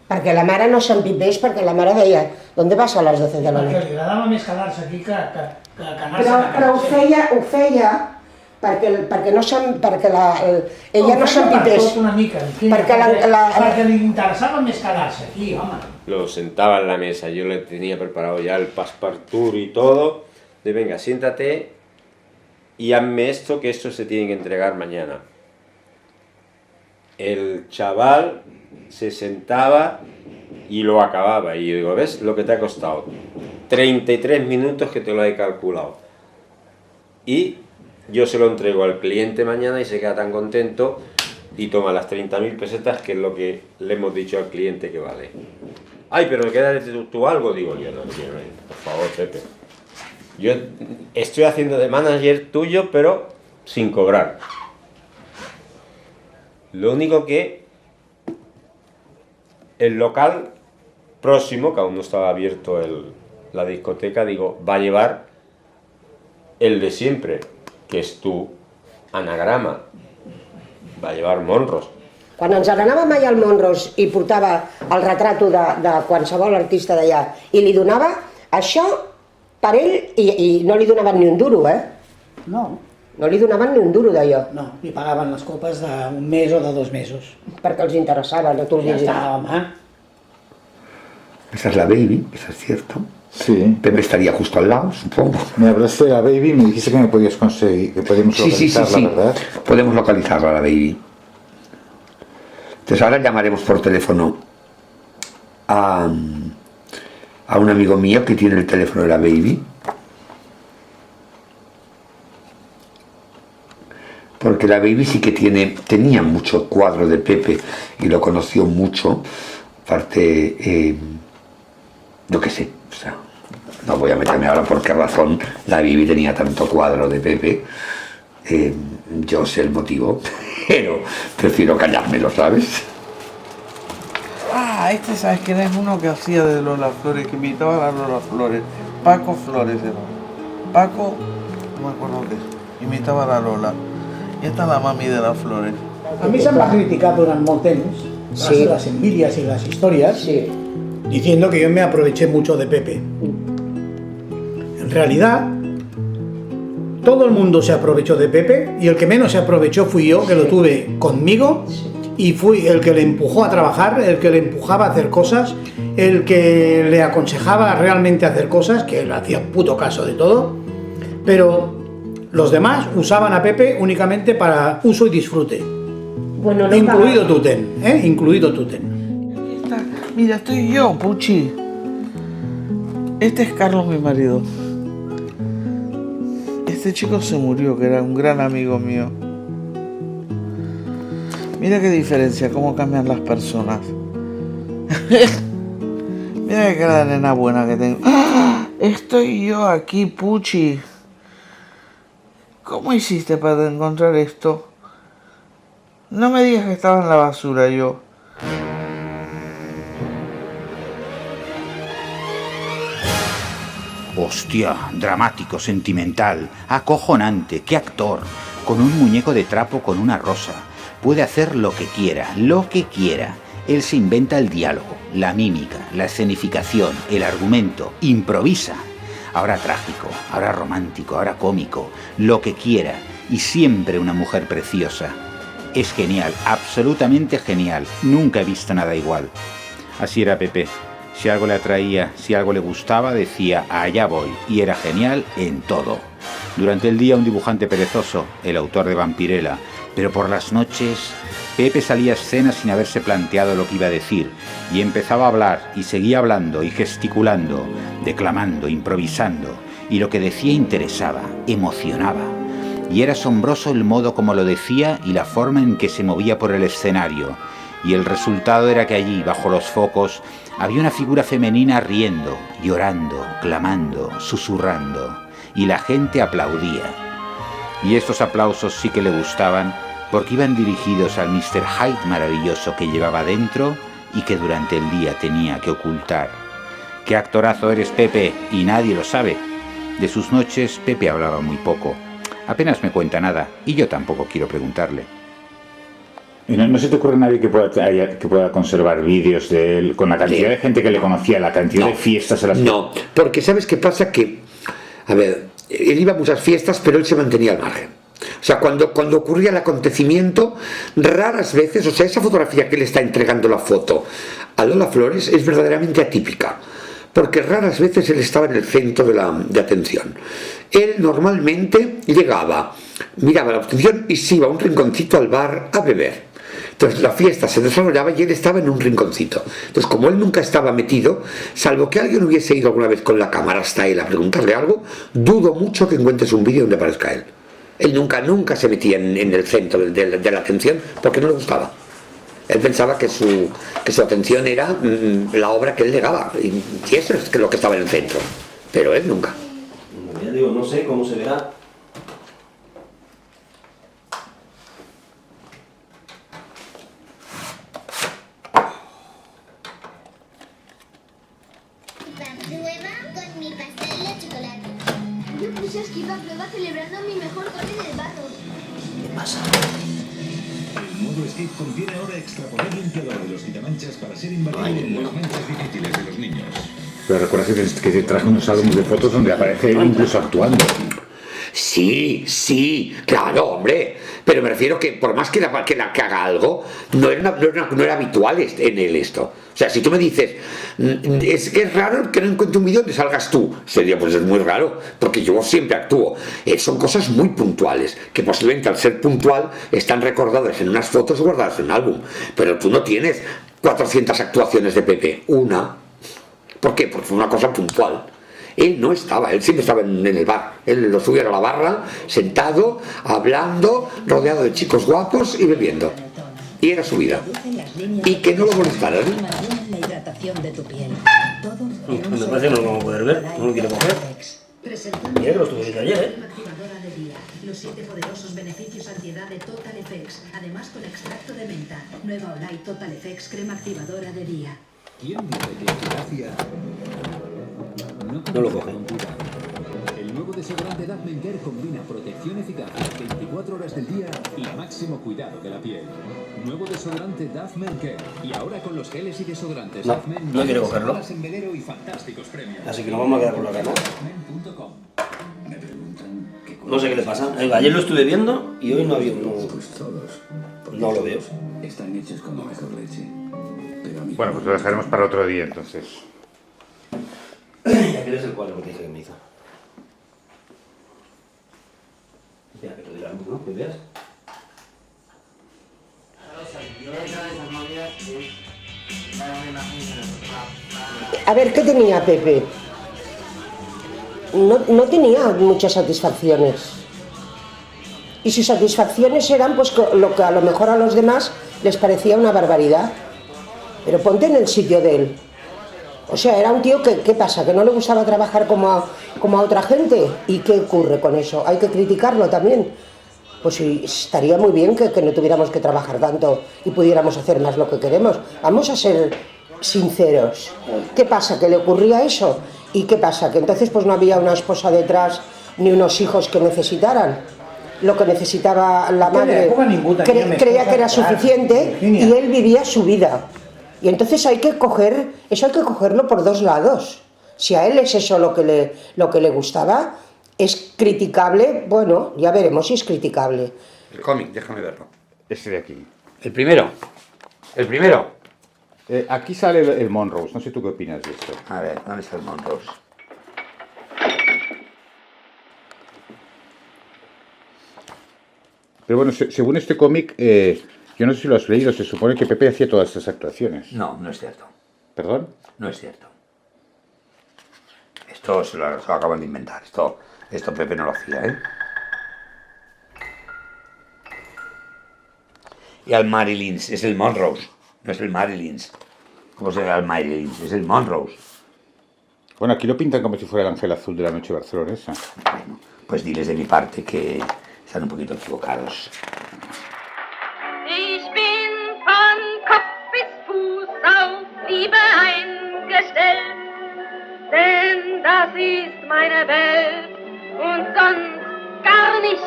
perquè la mare no s'empipés, perquè la mare deia ¿dónde vas a las 12 de la nit? Perquè li agradava més quedar-se aquí que anar-se a Però ho feia perquè ella no s'empipés. Perquè li interessava més quedar-se aquí, home. Lo sentaba en la mesa, yo le tenía preparado ya el passepartout y todo, de venga, siéntate y hazme esto, que esto se tiene que entregar mañana. El chaval se sentaba y lo acababa, y yo digo, ¿ves lo que te ha costado? 33 minutos que te lo he calculado. Y yo se lo entrego al cliente mañana y se queda tan contento y toma las 30.000 pesetas, que es lo que le hemos dicho al cliente que vale. Ay, pero me queda tú algo, digo yo, no, por favor, Pepe. Yo estoy haciendo de manager tuyo, pero sin cobrar. Lo único que el local próximo, que aún no estaba abierto la discoteca, digo, va a llevar el de siempre, que és tu anagrama, va llevar Monros. Quan ens n'anàvem allà al Monros i portava el retrato de qualsevol artista d'allà i li donava això per ell i no li donaven ni un duro, No. No li donaven ni un duro d'allò. No, li pagaven les copes d'un mes o de 2 mesos. Perquè els interessava, no t'ho Ja està, home. Esa es la Baby, eso es cierto. Sí. Pepe estaría justo al lado, supongo. Me hablaste de la Baby y me dijiste que me podías conseguir, que podíamos localizarla, ¿verdad? Podemos localizarla, la Baby. Entonces ahora llamaremos por teléfono a un amigo mío que tiene el teléfono de la Baby. Porque la Baby sí que tenía mucho cuadro de Pepe y lo conoció mucho. Aparte, yo qué sé, o sea, no voy a meterme ahora por qué razón la Baby tenía tanto cuadro de Pepe. Yo sé el motivo, pero prefiero callármelo, ¿sabes? Ah, ¿sabes quién es? Uno que hacía de Lola Flores, que imitaba a Lola Flores. Paco Flores era. Paco, no me acuerdo qué, imitaba a la Lola. Y esta es la mami de las Flores. A mí se me ha criticado durante molt temps las envidias y las historias, diciendo que yo me aproveché mucho de Pepe. En realidad, todo el mundo se aprovechó de Pepe y el que menos se aprovechó fui yo, que lo tuve conmigo y fui el que le empujó a trabajar, el que le empujaba a hacer cosas, el que le aconsejaba realmente a hacer cosas, que él hacía puto caso de todo, pero los demás usaban a Pepe únicamente para uso y disfrute. Bueno, no incluido Tuten, incluido Tuten. Aquí está. Mira, estoy yo, Puchi. Este es Carlos, mi marido. Este chico se murió, que era un gran amigo mío. Mira qué diferencia, cómo cambian las personas. Mira qué cara de nena buena que tengo. ¡Ah! Estoy yo aquí, Puchi. ¿Cómo hiciste para encontrar esto? No me digas que estaba en la basura yo. Hostia, dramático, sentimental, acojonante, qué actor. Con un muñeco de trapo con una rosa. Puede hacer lo que quiera, lo que quiera. Él se inventa el diálogo, la mímica, la escenificación, el argumento, improvisa. Ahora trágico, ahora romántico, ahora cómico, lo que quiera. Y siempre una mujer preciosa. Es genial, absolutamente genial. Nunca he visto nada igual. Así era Pepe. Si algo le atraía, si algo le gustaba, decía, allá voy. Y era genial en todo. Durante el día un dibujante perezoso, el autor de Vampirella. Pero por las noches, Pepe salía a escena sin haberse planteado lo que iba a decir. Y empezaba a hablar, y seguía hablando, y gesticulando, declamando, improvisando. Y lo que decía interesaba, emocionaba. Y era asombroso el modo como lo decía y la forma en que se movía por el escenario. Y el resultado era que allí, bajo los focos, había una figura femenina riendo, llorando, clamando, susurrando. Y la gente aplaudía. Y estos aplausos sí que le gustaban porque iban dirigidos al Mr. Hyde maravilloso que llevaba dentro y que durante el día tenía que ocultar. ¡Qué actorazo eres, Pepe! Y nadie lo sabe. De sus noches, Pepe hablaba muy poco. Apenas me cuenta nada, y yo tampoco quiero preguntarle. ¿No se te ocurre nadie que pueda conservar vídeos de él, con la cantidad de gente que le conocía, la cantidad de fiestas a las que... No, porque ¿sabes qué pasa? Que, a ver, él iba a muchas fiestas, pero él se mantenía al margen. O sea, cuando ocurría el acontecimiento, raras veces, o sea, esa fotografía que le está entregando la foto a Lola Flores es verdaderamente atípica. Porque raras veces él estaba en el centro de atención. Él normalmente llegaba, miraba la obtención y se iba a un rinconcito al bar a beber. Entonces la fiesta se desarrollaba y él estaba en un rinconcito. Entonces, como él nunca estaba metido, salvo que alguien hubiese ido alguna vez con la cámara hasta él a preguntarle algo, dudo mucho que encuentres un vídeo donde aparezca él. Él nunca se metía en el centro de la atención porque no le gustaba. Él pensaba que su atención era la obra que él legaba, y eso es lo que estaba en el centro, pero él nunca. Ya digo, no sé cómo se verá. Con mi pastel de chocolate. Yo pensé que iba a prueba celebrando mi mejor gol en el barro. ¿Qué pasa? El modo Escape contiene ahora extraponer limpiador de los quitamanchas para ser invadible en las manchas difíciles de los niños. Pero recuerda que te traje unos álbumes de fotos donde aparece él incluso actuando. Sí, claro, hombre. Pero me refiero que por más que haga algo, no era habitual en él esto. O sea, si tú me dices, es que es raro que no encuentre un vídeo donde salgas tú, sería, pues es muy raro, porque yo siempre actúo. Son cosas muy puntuales, que posiblemente al ser puntual están recordadas en unas fotos guardadas en un álbum. Pero tú no tienes 400 actuaciones de Pepe, una. ¿Por qué? Porque fue una cosa puntual. Él no estaba, él siempre estaba en el bar. Él lo subía a la barra, sentado, hablando, rodeado de chicos guapos y bebiendo. Y era su vida. Y que no lo molestaran. La hidratación de tu piel. Me parece que no lo vamos a poder ver, no lo quiero coger. Mira que lo estuve viendo ayer, Los 7 poderosos beneficios antiedad de Total Effects, además con extracto de menta. Nueva Olay Total Effects crema activadora de día. ¿Quién dice que eficacia no lo coge? El nuevo desodorante Dove Care combina protección eficaz 24 horas del día y máximo cuidado de la piel. Nuevo desodorante Dove Care. Y ahora con los geles y desodorantes No, Dove no quiero cogerlo. en velero y fantásticos premios. Así que nos vamos a quedar con la gana. No sé qué le pasa. Ayer lo estuve viendo y hoy no había uno. No lo veo. Están hechos con la mejor leche. Bueno, pues lo dejaremos para otro día entonces. Ya quieres el cuadro que te dije que me hizo. Ya, que lo dirán, ¿no? Que veas. A ver, ¿qué tenía Pepe? No tenía muchas satisfacciones. Y sus satisfacciones eran pues lo que a lo mejor a los demás les parecía una barbaridad. Pero ponte en el sitio de él. O sea, era un tío que, ¿qué pasa? ¿Que no le gustaba trabajar como a otra gente? ¿Y qué ocurre con eso? ¿Hay que criticarlo también? Pues sí, estaría muy bien que no tuviéramos que trabajar tanto y pudiéramos hacer más lo que queremos. Vamos a ser sinceros. ¿Qué pasa? ¿Que le ocurría eso? ¿Y qué pasa? ¿Que entonces pues no había una esposa detrás ni unos hijos que necesitaran? Lo que necesitaba la madre creía que era suficiente y él vivía su vida. Y entonces hay que cogerlo por dos lados. Si a él es eso lo que le gustaba, es criticable, bueno, ya veremos si es criticable. El cómic, déjame verlo. Este de aquí. El primero. Aquí sale el Monrose, no sé tú qué opinas de esto. A ver, ¿dónde está el Monrose? Pero bueno, según este cómic, yo no sé si lo has leído, se supone que Pepe hacía todas estas actuaciones. No, no es cierto. ¿Perdón? No es cierto. Esto se lo acaban de inventar. Esto Pepe no lo hacía, ¿eh? Y al Marilyn's, es el Monrose, no es el Marilyn's. ¿Cómo será el Marilyn's? Es el Monrose. Bueno, aquí lo pintan como si fuera el ángel azul de la noche barcelonesa. Bueno, pues diles de mi parte que están un poquito equivocados. Ich bin von Kopf bis Fuß auf Liebe eingestellt, denn das ist meine Welt und sonst gar nicht.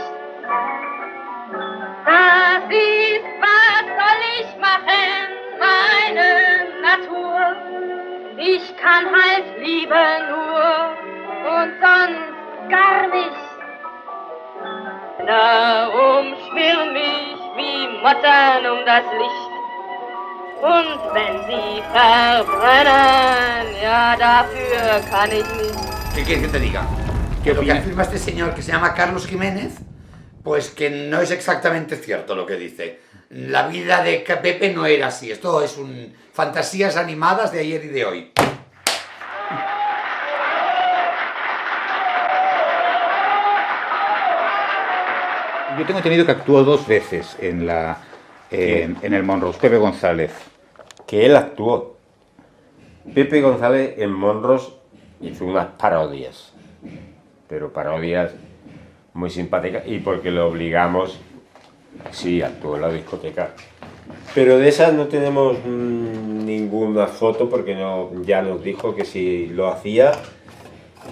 Das ist, was soll ich machen, meine Natur. Ich kann halt lieben nur und sonst gar nicht. Da umschwirren mich wie Motten um das Licht. Und wenn sie verbrennen, ja, dafür kann ich nicht. ¿Qué quieres que te diga? Que lo que afirma este señor que se llama Carlos Jiménez, pues que no es exactamente cierto lo que dice. La vida de Pepe no era así. Esto es fantasías animadas de ayer y de hoy. Yo tengo entendido que actuó 2 veces en el Monrose, Pepe González. Que él actuó. Pepe González en Monrose hizo unas parodias, pero parodias muy simpáticas, y porque lo obligamos, sí, actuó en la discoteca. Pero de esas no tenemos ninguna foto, porque ya nos dijo que si lo hacía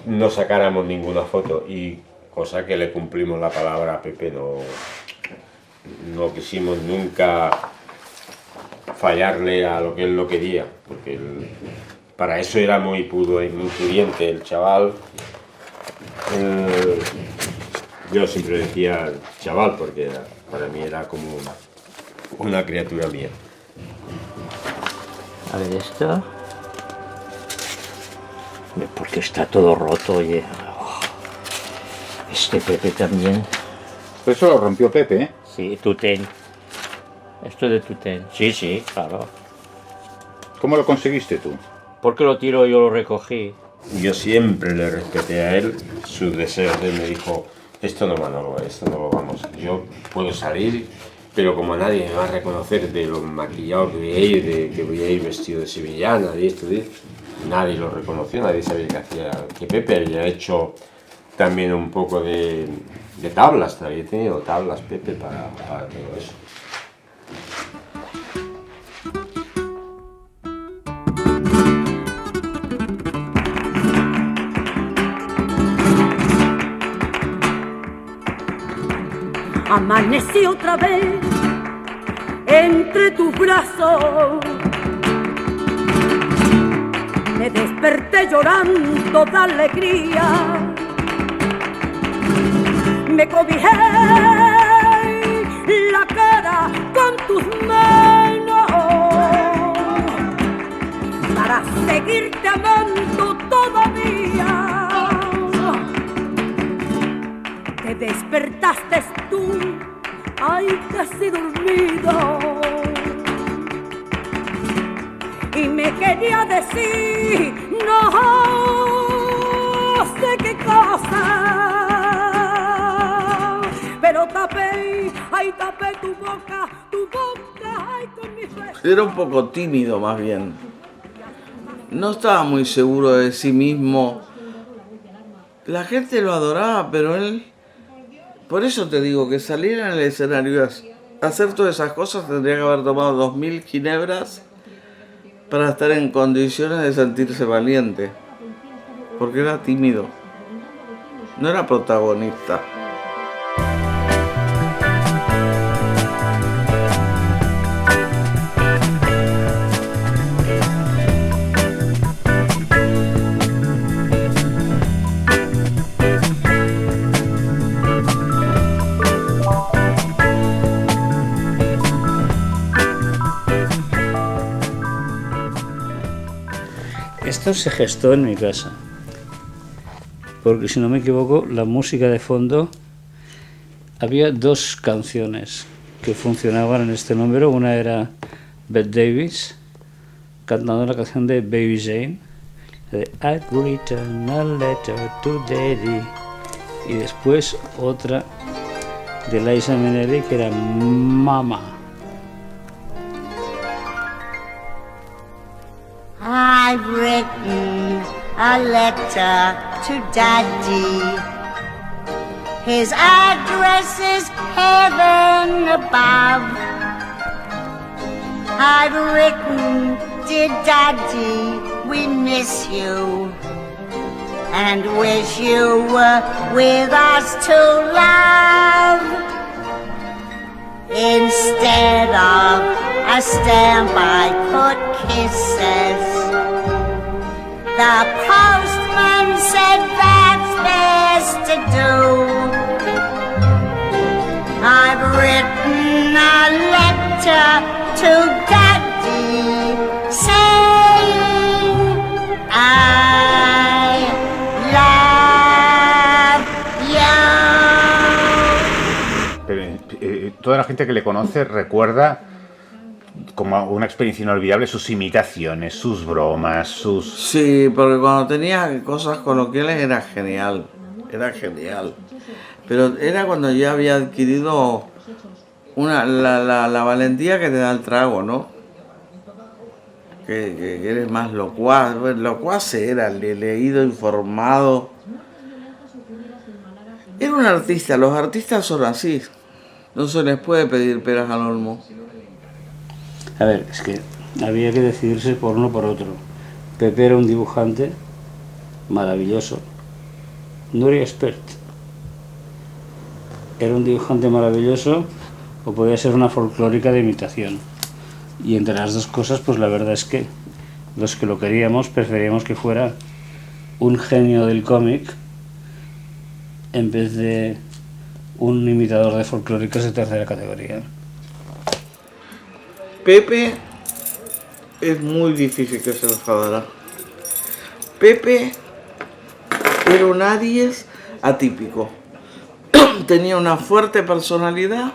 no sacáramos ninguna foto, y cosa que le cumplimos la palabra a Pepe, no quisimos nunca fallarle a lo que él no quería, porque para eso era muy pudiente el chaval. Yo siempre decía chaval, porque para mí era como una criatura mía. A ver esto. Porque está todo roto, oye. Este Pepe también. Eso lo rompió Pepe, ¿eh? Sí, Tutén. Esto es de Tutén. Sí, claro. ¿Cómo lo conseguiste tú? Porque lo tiro yo lo recogí. Yo siempre le respeté a él sus deseos. Él me dijo, esto no, Manolo, esto no lo vamos. Yo puedo salir, pero como nadie me va a reconocer de lo maquillado que voy a ir, de que voy a ir vestido de sevillana, de esto, nadie lo reconoció, nadie sabía que hacía, que Pepe había hecho también un poco de tablas, había tenido tablas Pepe para todo eso. Amanecí otra vez entre tus brazos. Me desperté llorando de alegría. Me cobijé la cara con tus manos para seguirte amando todavía. Te despertaste tú, ay, casi dormido, y me quería decir no sé qué cosa, pero tapé tu boca, ay, con mis besos. Era un poco tímido más bien. No estaba muy seguro de sí mismo. La gente lo adoraba, pero él... Por eso te digo que salir en el escenario a hacer todas esas cosas tendría que haber tomado 2000 ginebras para estar en condiciones de sentirse valiente. Porque era tímido. No era protagonista. Esto se gestó en mi casa, porque si no me equivoco, la música de fondo, había 2 canciones que funcionaban en este número. Una era Bette Davis cantando la canción de Baby Jane, de I'd written a letter to Daddy, y después otra de Liza Minnelli que era Mama. I've written a letter to Daddy. His address is heaven above. I've written, dear Daddy, we miss you and wish you were with us to love. Instead of a stamp I put kisses. The postman said that's best to do. I've written a letter to Daddy saying I love you. Pero, toda la gente que le conoce recuerda como una experiencia inolvidable sus imitaciones, sus bromas, sus... Sí, porque cuando tenía cosas coloquiales era genial, Pero era cuando ya había adquirido la valentía que te da el trago, ¿no? Que eres más locuaz. Bueno, locuaz era, leído, informado. Era un artista, los artistas son así. No se les puede pedir peras al olmo. A ver, es que había que decidirse por uno o por otro. Pepe era un dibujante maravilloso. Nuria Espert era un dibujante maravilloso, o podía ser una folclórica de imitación. Y entre las dos cosas, pues la verdad es que los que lo queríamos preferíamos que fuera un genio del cómic en vez de un imitador de folclóricas de tercera categoría. Pepe es muy difícil que se enfadara. Pepe era un Aries atípico. Tenía una fuerte personalidad,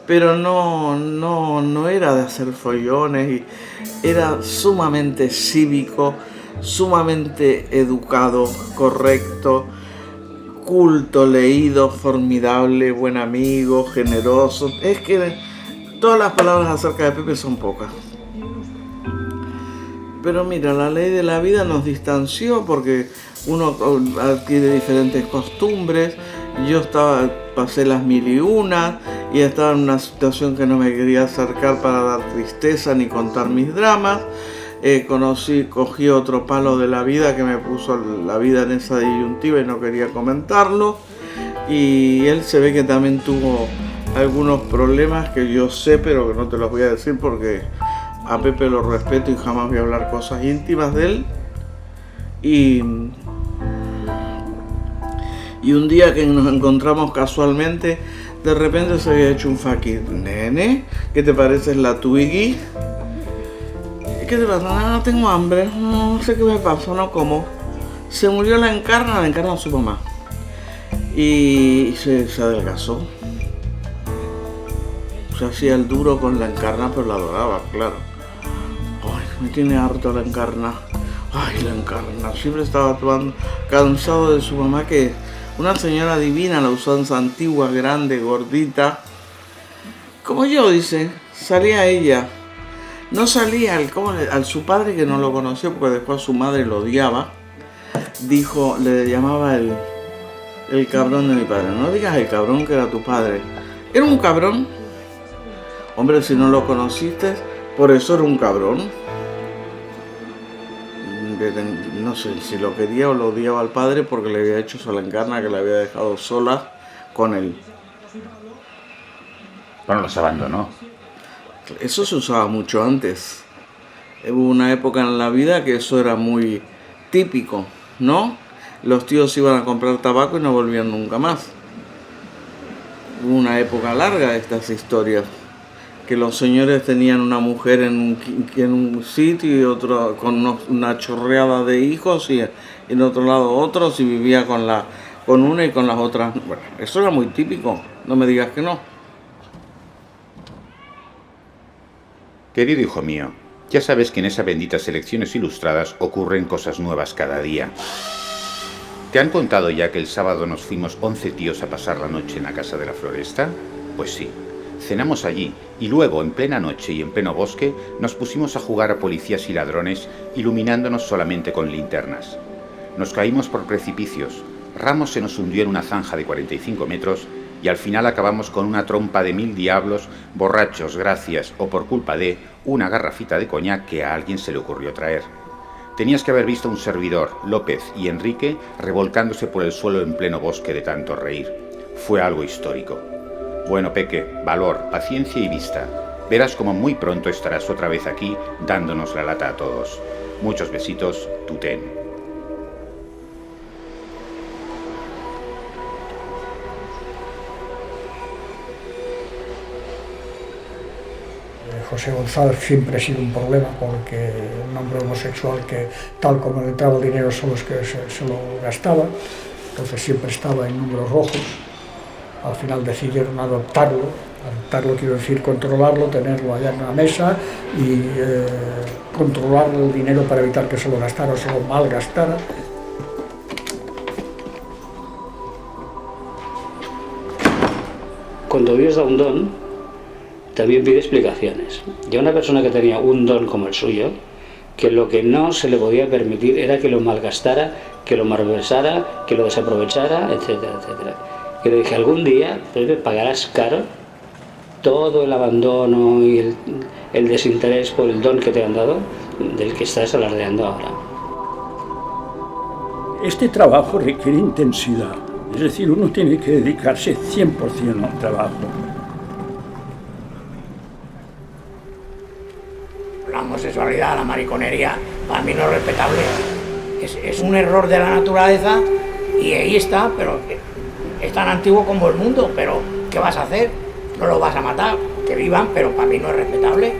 pero no era de hacer follones, y era sumamente cívico, sumamente educado, correcto, culto, leído, formidable, buen amigo, generoso. Es que todas las palabras acerca de Pepe son pocas. Pero mira, la ley de la vida nos distanció porque uno adquiere diferentes costumbres. Yo pasé las 1001 y estaba en una situación que no me quería acercar para dar tristeza ni contar mis dramas. Cogí otro palo de la vida que me puso la vida en esa disyuntiva y no quería comentarlo. Y él se ve que también tuvo algunos problemas que yo sé, pero que no te los voy a decir porque a Pepe lo respeto y jamás voy a hablar cosas íntimas de él. Y un día que nos encontramos casualmente, de repente se había hecho un fakir. Nene, ¿qué te parece la Twiggy? ¿Qué te pasa? No tengo hambre, no sé qué me pasó, no como. Se murió la encarna su mamá. Y se adelgazó. Se hacía el duro con la encarna, pero la adoraba, claro. Ay, me tiene harto la encarna. Ay, la encarna. Siempre estaba cansado de su mamá, que una señora divina, la usanza antigua, grande, gordita. Como yo, dice, salía ella. No salía al su padre, que no lo conoció porque después su madre lo odiaba. Dijo, le llamaba el cabrón de mi padre. No digas el cabrón que era tu padre. Era un cabrón. Hombre, si no lo conociste, por eso era un cabrón. No sé si lo quería o lo odiaba al padre porque le había hecho sola encarna, que la había dejado sola con él. Bueno, los abandonó. Eso se usaba mucho antes. Hubo una época en la vida que eso era muy típico, ¿no? Los tíos iban a comprar tabaco y no volvían nunca más. Hubo una época larga de estas historias, que los señores tenían una mujer en un sitio y otro con una chorreada de hijos, y en otro lado otros, y vivía con una y con las otras. Bueno, eso era muy típico, no me digas que no. Querido hijo mío, ya sabes que en esas benditas elecciones ilustradas ocurren cosas nuevas cada día. ¿Te han contado ya que el sábado nos fuimos 11 tíos a pasar la noche en la casa de la Floresta? Pues sí. Cenamos allí y luego, en plena noche y en pleno bosque, nos pusimos a jugar a policías y ladrones, iluminándonos solamente con linternas. Nos caímos por precipicios, Ramos se nos hundió en una zanja de 45 metros y al final acabamos con una trompa de 1000 diablos, borrachos gracias o por culpa de una garrafita de coñac que a alguien se le ocurrió traer. Tenías que haber visto a un servidor, López y Enrique, revolcándose por el suelo en pleno bosque de tanto reír. Fue algo histórico. Bueno, Peque, valor, paciencia y vista. Verás como muy pronto estarás otra vez aquí dándonos la lata a todos. Muchos besitos, Tutén. José González siempre ha sido un problema porque un hombre homosexual que tal como le entraba el dinero son los que se lo gastaba, entonces siempre estaba en números rojos. Al final decidieron adoptarlo quiero decir controlarlo, tenerlo allá en una mesa y controlar el dinero para evitar que se lo gastara o se lo malgastara. cuando Dios da un don, también pide explicaciones. Y a una persona que tenía un don como el suyo, que lo que no se le podía permitir era que lo malgastara, que lo malversara, que lo desaprovechara, etcétera, etcétera. Y le dije, algún día, Pepe, pagarás caro todo el abandono y el desinterés por el don que te han dado, del que estás alardeando ahora. Este trabajo requiere intensidad, es decir, uno tiene que dedicarse 100% al trabajo. La homosexualidad, la mariconería, para mí no es respetable. Es un error de la naturaleza y ahí está, pero es tan antiguo como el mundo, pero ¿qué vas a hacer? No los vas a matar, que vivan, pero para mí no es respetable.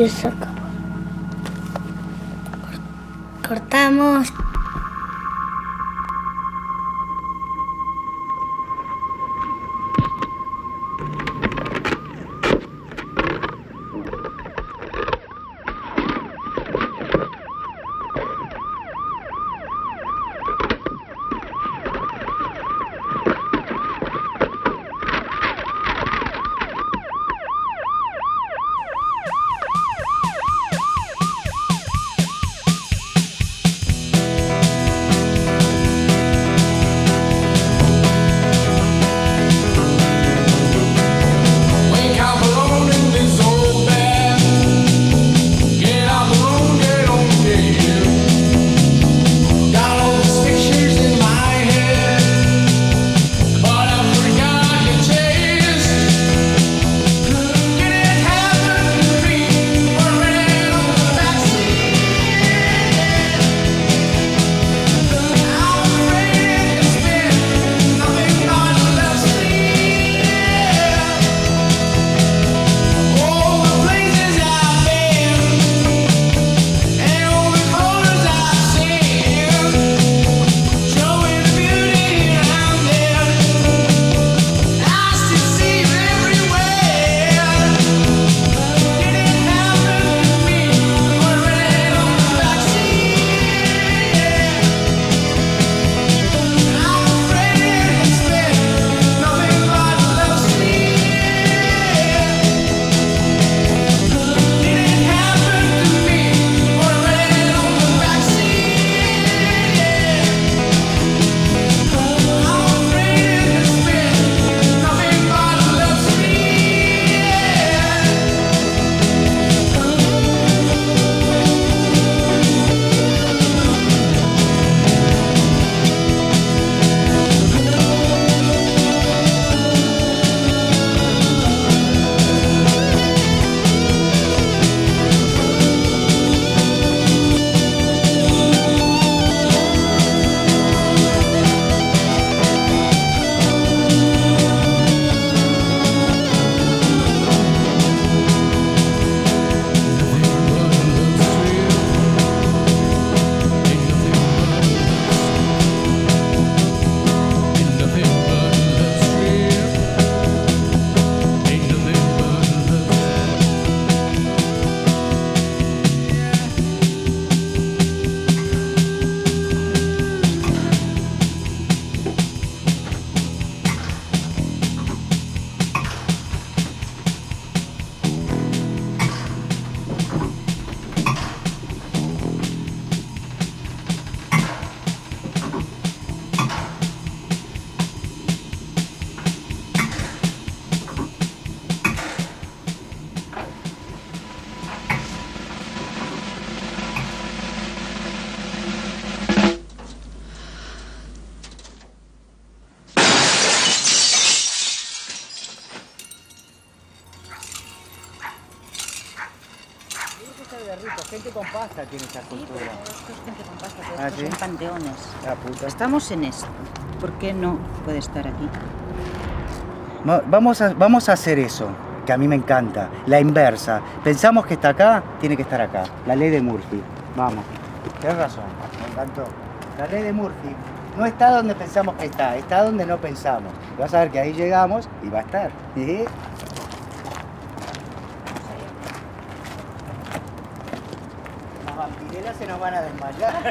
Ya se acabó. Cortamos. gente con pasta tiene esta cultura. Esto es gente con pasta, pero ¿Ah, estos sí? son panteones. La puta. Estamos en esto. ¿Por qué no puede estar aquí? Vamos a hacer eso, que a mí me encanta. La inversa. Pensamos que está acá, tiene que estar acá. La ley de Murphy. Vamos. Tienes razón, me encantó. La ley de Murphy no está donde pensamos que está donde no pensamos. Y vas a ver que ahí llegamos y va a estar. ¿Sí? Las vampirelas se nos van a desmayar.